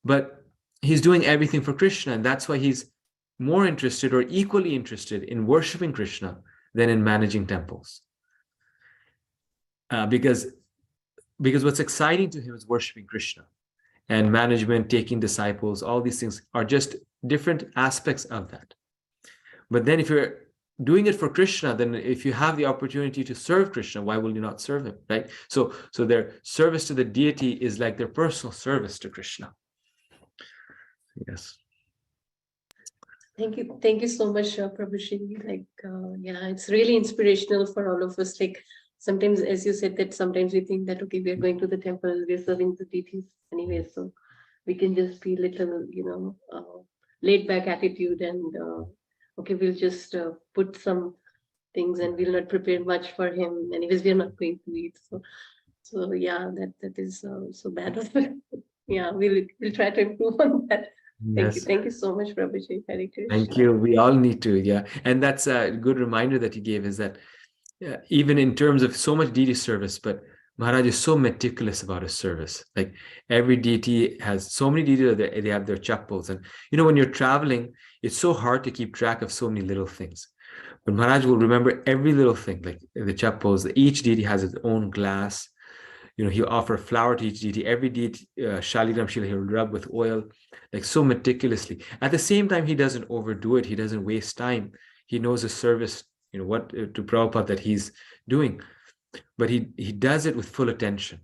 But he's doing everything for Krishna, and that's why he's more interested or equally interested in worshiping Krishna than in managing temples. Because what's exciting to him is worshiping Krishna, and management, taking disciples, all these things are just different aspects of that. But then if you're doing it for Krishna, then if you have the opportunity to serve Krishna, why will you not serve him, right? So their service to the deity is like their personal service to Krishna. Yes. Thank you so much, Prabhuji. Like, yeah, it's really inspirational for all of us. Like, sometimes, as you said, that sometimes we think that, okay, we are going to the temple, we're serving the deities anyway, so we can just be little, you know, laid back attitude, and okay, we'll just put some things and we'll not prepare much for him. Anyways, we're not going to eat. So yeah, that is so bad of it. Yeah, we'll try to improve on that. Yes. Thank you so much, Prabhuji. Thank you. We all need to, yeah. And that's a good reminder that you gave, is that even in terms of so much deity service, but Maharaj is so meticulous about his service. Like every deity has so many deities, they have their chappals. And when you're traveling, it's so hard to keep track of so many little things. But Maharaj will remember every little thing, like the chappals. Each deity has its own glass. He'll offer flour to each deity. Every deity, Shaligram Shila, he'll rub with oil, like so meticulously. At the same time, he doesn't overdo it. He doesn't waste time. He knows the service, what to Prabhupada that he's doing. But he does it with full attention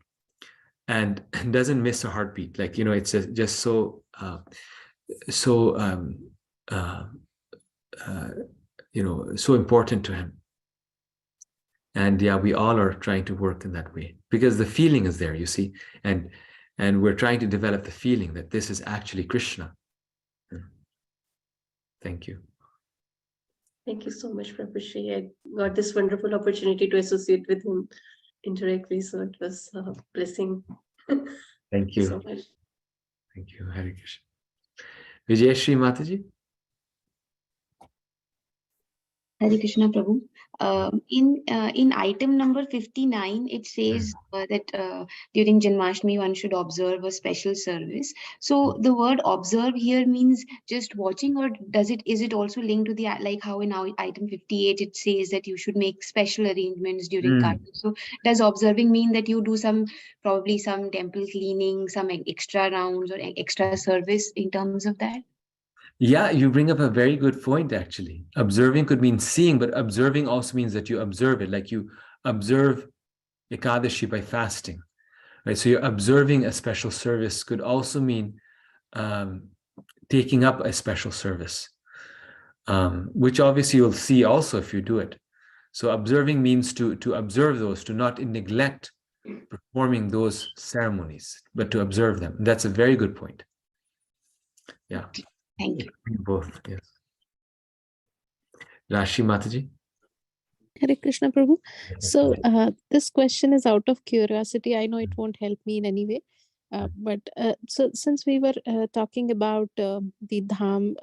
and doesn't miss a heartbeat. Like, it's just so, so important to him. And yeah, we all are trying to work in that way because the feeling is there, you see, and we're trying to develop the feeling that this is actually Krishna. Thank you. Thank you so much, Prabhuji. I got this wonderful opportunity to associate with him indirectly, so it was a blessing. Thank you so much. Thank you. Hare Krishna. Vijayashri Mataji. Hare Krishna Prabhu. In item number 59, it says that during Janmashtami one should observe a special service. So the word observe here means just watching, or is it also linked to the, like how in item 58 it says that you should make special arrangements during Kartik. So does observing mean that you do probably some temple cleaning, some extra rounds or extra service in terms of that? Yeah, you bring up a very good point, actually. Observing could mean seeing, but observing also means that you observe it, like you observe Ekadashi by fasting, right? So you're observing a special service could also mean taking up a special service, which obviously you'll see also if you do it. So observing means to observe those, to not neglect performing those ceremonies, but to observe them. That's a very good point. Yeah. Thank you. Both, yes. Rashi Mataji. Hare Krishna Prabhu. So this question is out of curiosity. I know it won't help me in any way. But so since we were talking about the Dham,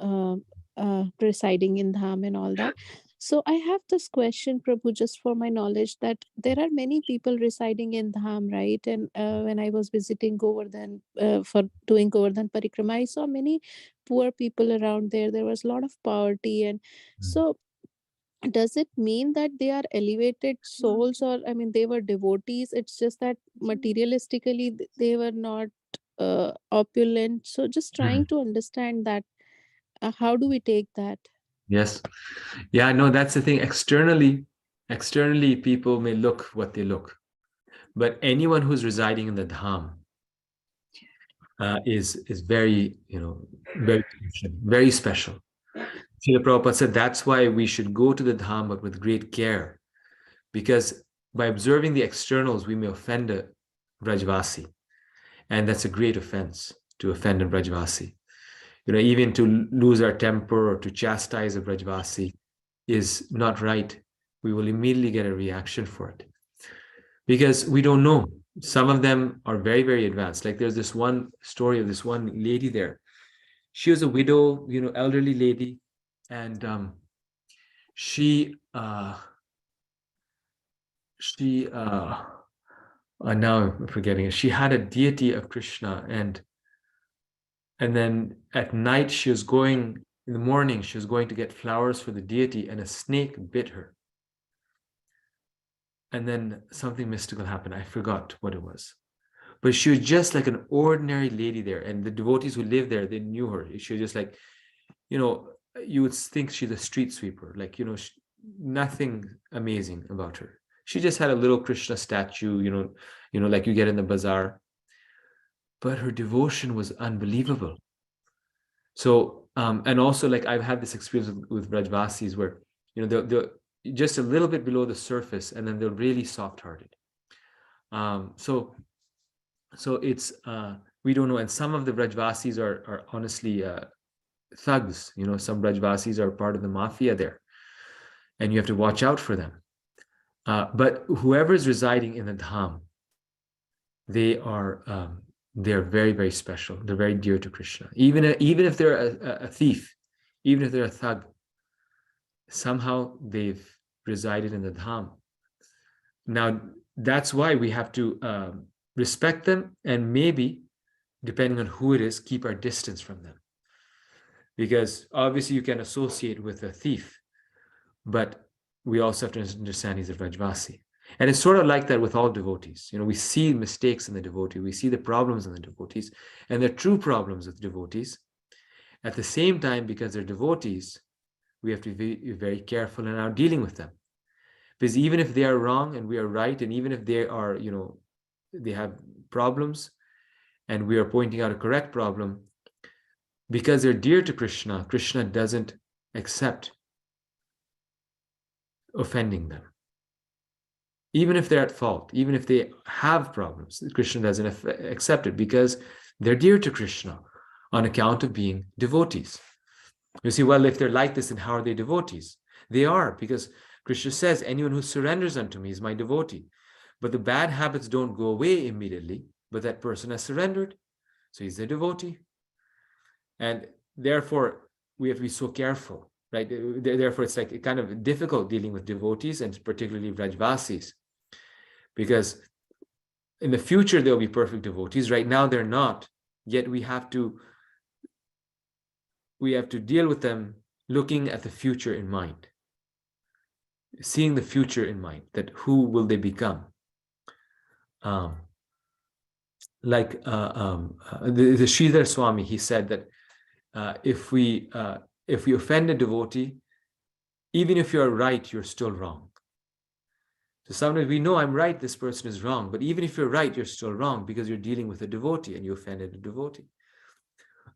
residing in Dham and all that. So I have this question, Prabhu, just for my knowledge, that there are many people residing in Dham, right? And when I was visiting Govardhan for doing Govardhan Parikrama, I saw many poor people around there. There was a lot of poverty. And so does it mean that they are elevated souls, or I mean they were devotees? It's just that materialistically they were not opulent. So just trying to understand that. How do we take that? Yes. Yeah, no, that's the thing. Externally people may look what they look, but anyone who's residing in the Dham is very, very special. Srila Prabhupada said that's why we should go to the Dham, but with great care, because by observing the externals, we may offend a Brajvasi, and that's a great offense, to offend a Brajvasi. Even to lose our temper or to chastise a Brajvasi is not right. We will immediately get a reaction for it, because we don't know. Some of them are very, very advanced. Like there's this one story of this one lady there. She was a widow, elderly lady, and she now I'm forgetting it. She had a deity of Krishna, and then at night in the morning she was going to get flowers for the deity, and a snake bit her. And then something mystical happened. I forgot what it was. But she was just like an ordinary lady there. And the devotees who lived there, they knew her. She was just like, you would think she's a street sweeper. Like, nothing amazing about her. She just had a little Krishna statue, like you get in the bazaar. But her devotion was unbelievable. So, and also like I've had this experience with Brajvasis where, they're just a little bit below the surface, and then they're really soft-hearted. So it's, we don't know. And some of the Brajvasis are honestly thugs. Some Brajvasis are part of the mafia there, and you have to watch out for them. But whoever is residing in the Dham, they're very, very special. They're very dear to Krishna. Even if they're a thief, even if they're a thug, somehow they've resided in the Dham, Now, that's why we have to respect them, and maybe, depending on who it is, keep our distance from them. Because obviously you can associate with a thief, but we also have to understand he's a Vrajvasi. And it's sort of like that with all devotees. You know, we see mistakes in the devotee, we see the problems in the devotees, and they're true problems with devotees. At the same time, because they're devotees, we have to be very careful in our dealing with them. Because even if they are wrong and we are right, and even if they are, you know, they have problems and we are pointing out a correct problem, because they're dear to Krishna, Krishna doesn't accept offending them. Even if they're at fault, even if they have problems, Krishna doesn't accept it because they're dear to Krishna on account of being devotees. You see, well, if they're like this, then how are they devotees? They are, because Krishna says, anyone who surrenders unto me is my devotee. But the bad habits don't go away immediately, but that person has surrendered. So he's a devotee. And therefore, we have to be so careful, right? Therefore, it's like kind of difficult dealing with devotees, and particularly Vrajvasis, because in the future, they'll be perfect devotees. Right now, they're not. Yet we have to deal with them looking at the future in mind, seeing the future in mind, that who will they become? The Sridhar Swami, he said that if we offend a devotee, even if you're right, you're still wrong. So sometimes we know I'm right, this person is wrong, but even if you're right, you're still wrong because you're dealing with a devotee and you offended a devotee.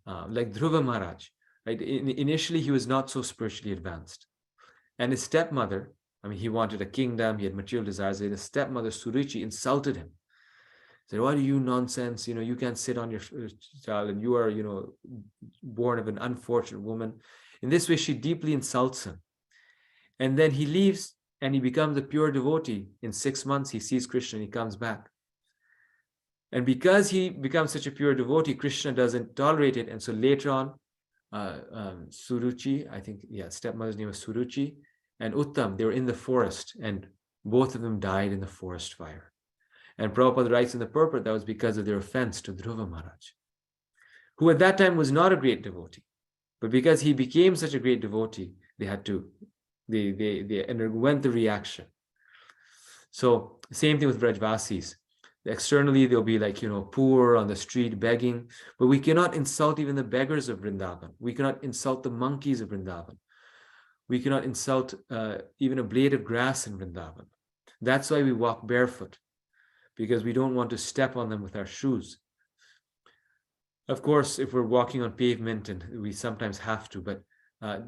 Like Dhruva Maharaj, right? Initially, he was not so spiritually advanced. And his stepmother, I mean, he wanted a kingdom, he had material desires, and his stepmother, Suruchi, insulted him. Said, what are you nonsense? You know, you can't sit on your child, and you are, you know, born of an unfortunate woman. In this way, she deeply insults him. And then he leaves and he becomes a pure devotee. In 6 months, he sees Krishna and he comes back. And because he becomes such a pure devotee, Krishna doesn't tolerate it. And so later on, Suruchi, I think, stepmother's name was Suruchi, and Uttam, they were in the forest, and both of them died in the forest fire. And Prabhupada writes in the purport that was because of their offense to Dhruva Maharaj, who at that time was not a great devotee. But because he became such a great devotee, they underwent the reaction. So same thing with Vrajvasis. Externally, they'll be like, you know, poor on the street begging, but we cannot insult even the beggars of Vrindavan. We cannot insult the monkeys of Vrindavan. We cannot insult even a blade of grass in Vrindavan. That's why we walk barefoot, because we don't want to step on them with our shoes. Of course, if we're walking on pavement, and we sometimes have to, but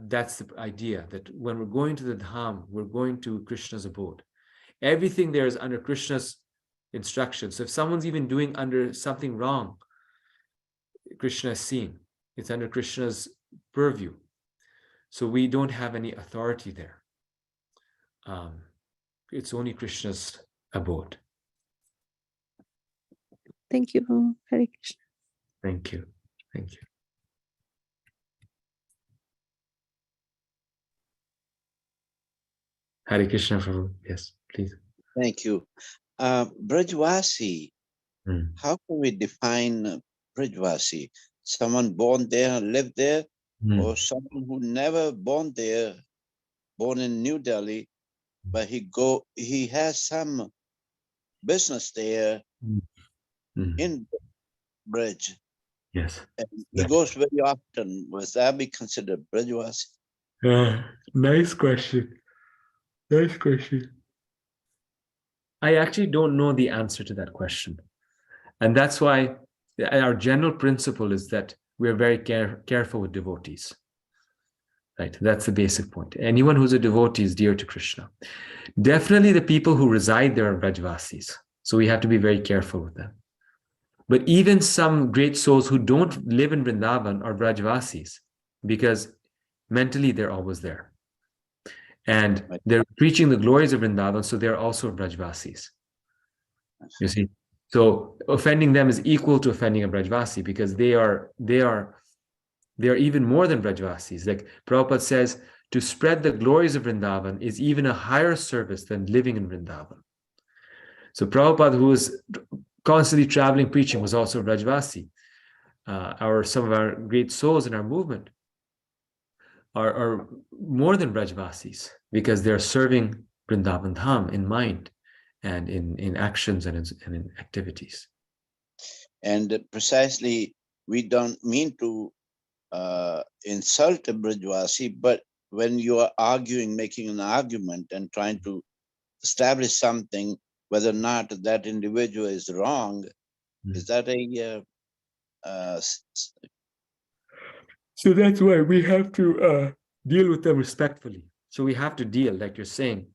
that's the idea, that when we're going to the Dham, we're going to Krishna's abode. Everything there is under Krishna's instructions. So if someone's even doing under something wrong, Krishna is seeing. It's under Krishna's purview. So we don't have any authority there. It's only Krishna's abode. Thank you, Hare Krishna. Thank you. Thank you. Hare Krishna, Prabhu. Yes, please. Thank you. Brajvasi, how can we define Brajvasi? Someone born there and lived there, or someone who never born there, born in New Delhi, but he has some business there in Braj. Yes. And he goes very often. Was that be considered Brajvasi? Nice question. Nice question. I actually don't know the answer to that question. And that's why our general principle is that we're very careful with devotees. Right? That's the basic point. Anyone who's a devotee is dear to Krishna. Definitely the people who reside there are Vrajvasis. So we have to be very careful with them. But even some great souls who don't live in Vrindavan are Vrajvasis, because mentally they're always there. And they're preaching the glories of Vrindavan, so they're also Vrajvasis. You see? So offending them is equal to offending a Vrajvasi, because they are even more than Vrajvasis. Like Prabhupada says, to spread the glories of Vrindavan is even a higher service than living in Vrindavan. So Prabhupada, who was constantly traveling preaching, was also Brajvasi. Some of our great souls in our movement are more than Brajvasis because they're serving Vrindavan Dham in mind and in actions and in activities. And precisely, we don't mean to insult a Brajvasi, but when you are arguing, making an argument and trying to establish something, whether or not that individual is wrong, is that a so that's why we have to deal with them respectfully. So we have to deal, like you're saying,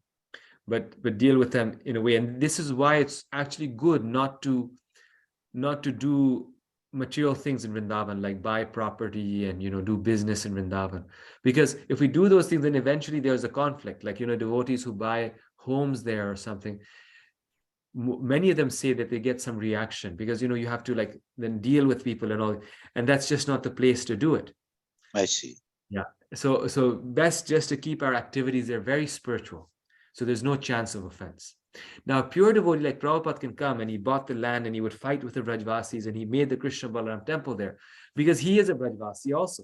but deal with them in a way. And this is why it's actually good not to do material things in Vrindavan, like buy property and do business in Vrindavan. Because if we do those things, then eventually there's a conflict. Like devotees who buy homes there or something, many of them say that they get some reaction because you have to then deal with people and all, and that's just not the place to do it. I see. Yeah. So best just to keep our activities there very spiritual, so there's no chance of offense. Now, pure devotee like Prabhupada can come and he bought the land and he would fight with the Brajvasis and he made the Krishna Balaram temple there because he is a Brajvasi also.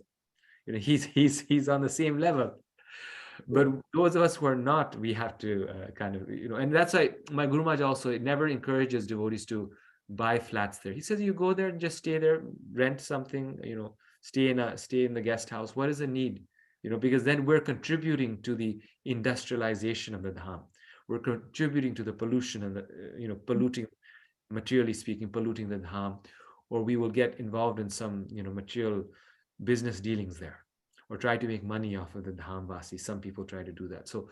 He's on the same level. But those of us who are not, we have to kind of, and that's why my Guru Maharaj also never encourages devotees to buy flats there. He says, you go there and just stay there, rent something, stay in the guest house. What is the need? Because then we're contributing to the industrialization of the Dham. We're contributing to the pollution and the, polluting, materially speaking, polluting the Dham, or we will get involved in some, material business dealings there, or try to make money off of the Dhamvasi. Some people try to do that. So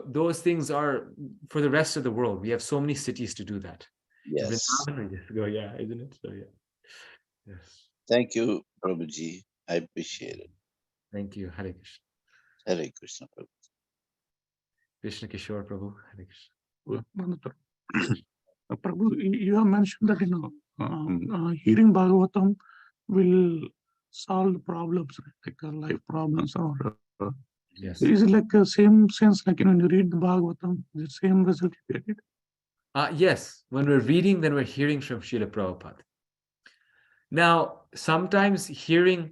those things are for the rest of the world. We have so many cities to do that. Yes. Yeah, isn't it? So yeah. Yes. Thank you, Prabhuji. I appreciate it. Thank you. Hare Krishna. Hare Krishna, Prabhu. Krishna Kishore Prabhu. Hare Krishna. Prabhu, you have mentioned that hearing Bhagavatam will solve the problems, like life problems, or yes. Is it like the same sense, like when you read the Bhagavatam, the same result you get it? Yes, when we're reading, then we're hearing from Srila Prabhupada. Now, sometimes hearing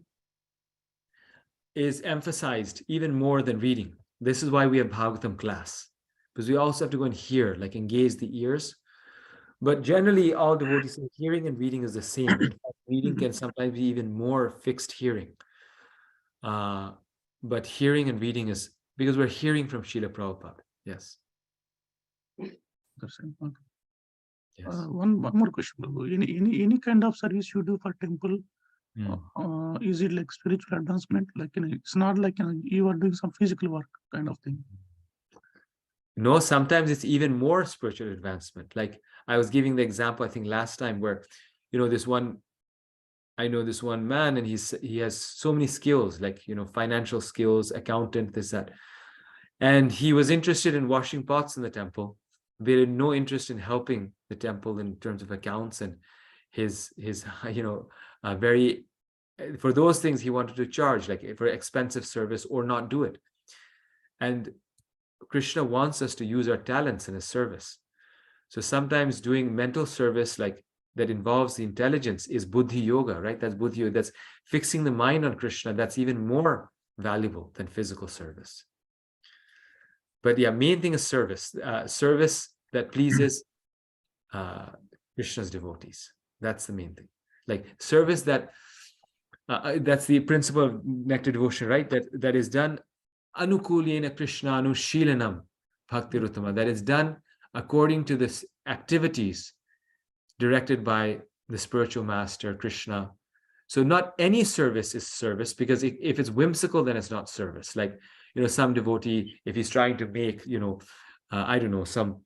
is emphasized even more than reading. This is why we have Bhagavatam class, because we also have to go and hear, like engage the ears. But generally, all devotees say hearing and reading is the same. In fact, reading can sometimes be even more fixed hearing. But hearing and reading is because we're hearing from Srila Prabhupada. Yes. The same. Okay. Yes. One more question, Prabhu. Any kind of service you do for temple, is it like spiritual advancement? Like it's not like you are doing some physical work kind of thing. No, sometimes it's even more spiritual advancement. Like I was giving the example, I think last time, where I know this one man, and he has so many skills, like financial skills, accountant, this, that. And he was interested in washing pots in the temple. But he had no interest in helping the temple in terms of accounts, and his very, for those things he wanted to charge, like for expensive service, or not do it. And Krishna wants us to use our talents in his service. So sometimes doing mental service like that involves the intelligence is buddhi yoga, right? That's buddhi yoga. That's fixing the mind on Krishna. That's even more valuable than physical service. But yeah, main thing is service. Service that pleases Krishna's devotees. That's the main thing. Like service that that's the principle of nectar devotion, right? That is done anukulena Krishna anushilanam bhaktiruttama. That is done according to the activities directed by the spiritual master Krishna. So not any service is service, because if it's whimsical, then it's not service. Like some devotee, if he's trying to make I don't know, some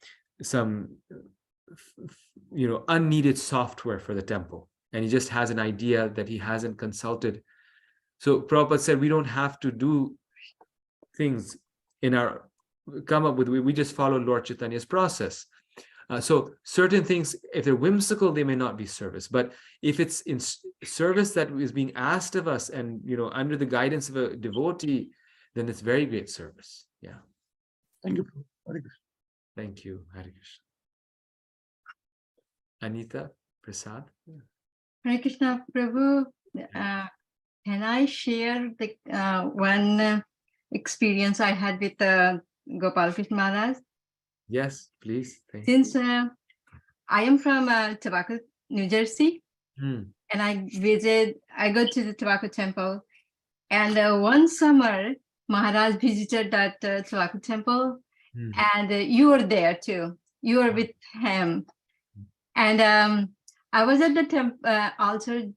unneeded software for the temple, and he just has an idea that he hasn't consulted. So Prabhupada said we don't have to do things come up with, we just follow Lord Chaitanya's process. So certain things, if they're whimsical, they may not be service. But if it's in service that is being asked of us and under the guidance of a devotee, then it's very great service. Yeah. Thank you, Prabhu. Hare Krishna. Thank you. Hare Krishna. Anita Prasad. Hare Krishna Prabhu, can I share the one experience I had with Gopal Krishna Maharaj? Yes, please. Thank Since I am from Tobacco, New Jersey, you. and I go to the Tobacco Temple, and one summer Maharaj visited that Tobacco Temple, and you were there too. You were with him, and I was at the altar.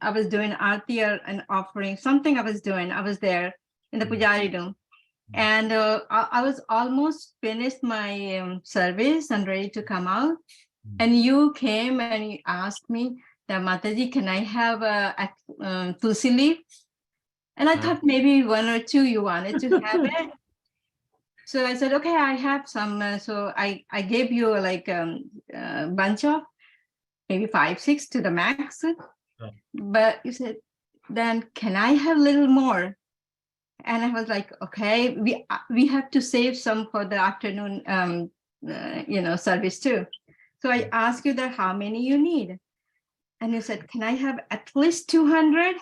I was doing aarti or an offering, something I was doing. I was there in the pujari room, and I was almost finished my service and ready to come out. And you came and you asked me that, Mataji, can I have a tulsi leaf? And I thought maybe one or two you wanted to have it. So I said, okay, I have some. So I gave you like a bunch of maybe 5, 6 to the max. But you said, then can I have a little more? And I was like, okay, we have to save some for the afternoon, service too. So I asked you that how many you need. And you said, can I have at least 200?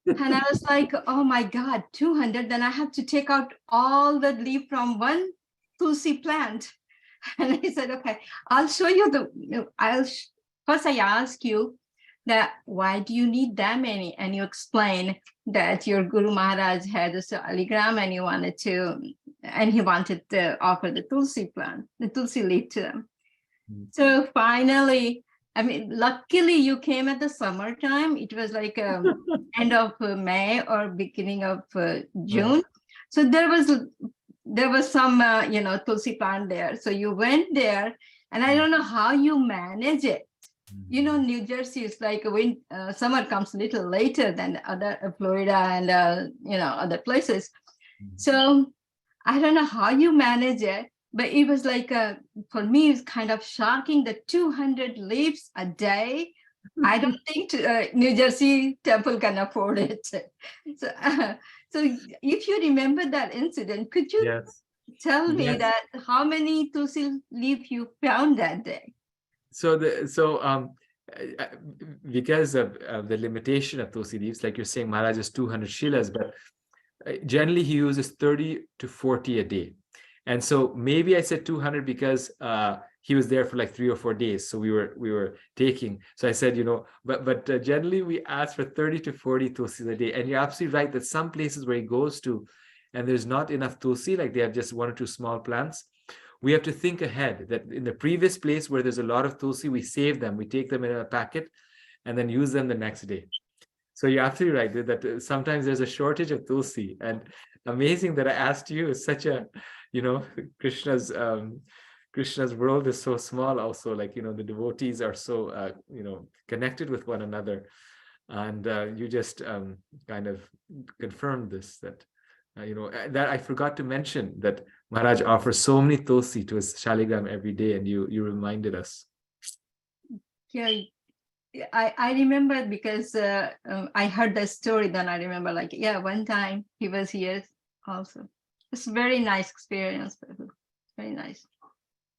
And I was like, oh my God, 200. Then I have to take out all the leaf from one tulsi plant. And I said, okay, I'll show you first I ask you that why do you need that many? And you explain that your Guru Maharaj had a saligram and he wanted to offer the tulsi plant, the tulsi leaf to them. So finally, I mean, luckily you came at the summertime. It was like end of May or beginning of June. So there was some, tulsi plant there. So you went there, and I don't know how you manage it. You know, New Jersey is like when summer comes a little later than other Florida and, other places. So I don't know how you manage it, but it was like, for me, it's kind of shocking that 200 leaves a day. I don't think New Jersey temple can afford it. So if you remember that incident, could you tell me that how many tulsi leaf you found that day? Because of the limitation of tulsi leaves, like you're saying, Maharaj is 200 shilas, but generally he uses 30 to 40 a day. And so maybe I said 200 because he was there for like 3 or 4 days. So we were taking. So I said, but generally we ask for 30 to 40 tulsi a day. And you're absolutely right that some places where he goes to and there's not enough tulsi, like they have just 1 or 2 small plants, we have to think ahead that in the previous place where there's a lot of tulsi, we save them, we take them in a packet and then use them the next day. So you're absolutely right that sometimes there's a shortage of tulsi. And amazing that I asked you, such a, Krishna's world is so small also, like, the devotees are so, connected with one another. And you just kind of confirmed this, that, that I forgot to mention that Maharaj offers so many tulsi to his shaligram every day, and you reminded us. Yeah, I remember because I heard the story. Then I remember, one time he was here also. It's a very nice experience. Very nice.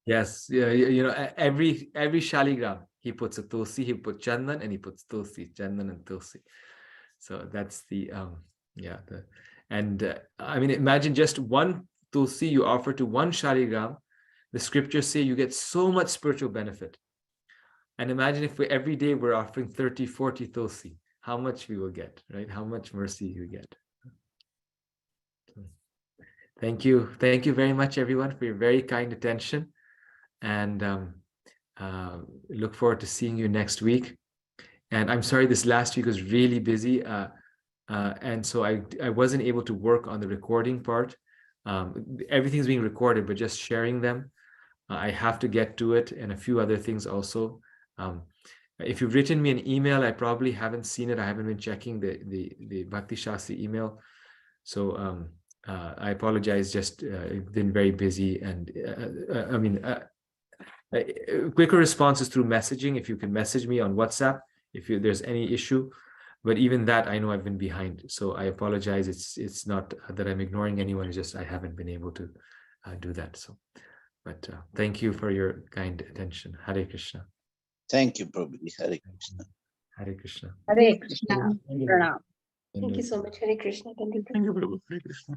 Yes, every shaligram he puts a tulsi, he put chandan, and he puts tulsi, chandan and tulsi. So that's the I mean, imagine just one tulsi you offer to one shaligram. The scriptures say you get so much spiritual benefit. And imagine if every day we're offering 30, 40 tulsi, how much we will get, right? How much mercy you get. Thank you. Thank you very much, everyone, for your very kind attention. And look forward to seeing you next week. And I'm sorry, this last week was really busy. And so I wasn't able to work on the recording part. Everything's being recorded, but just sharing them, I have to get to it, and a few other things also. If you've written me an email, I probably haven't seen it. I haven't been checking the Bhakti Shastri email. So I apologize, just been very busy. And quicker responses through messaging. If you can message me on WhatsApp, if there's any issue. But even that, I know I've been behind. So I apologize. It's not that I'm ignoring anyone. It's just I haven't been able to do that. So, but thank you for your kind attention. Hare Krishna. Thank you, Prabhuji. Hare Krishna. Hare Krishna. Hare Krishna. Thank you, Pranam. Thank you so much. Hare Krishna. Thank you, Prabhu. Hare Krishna.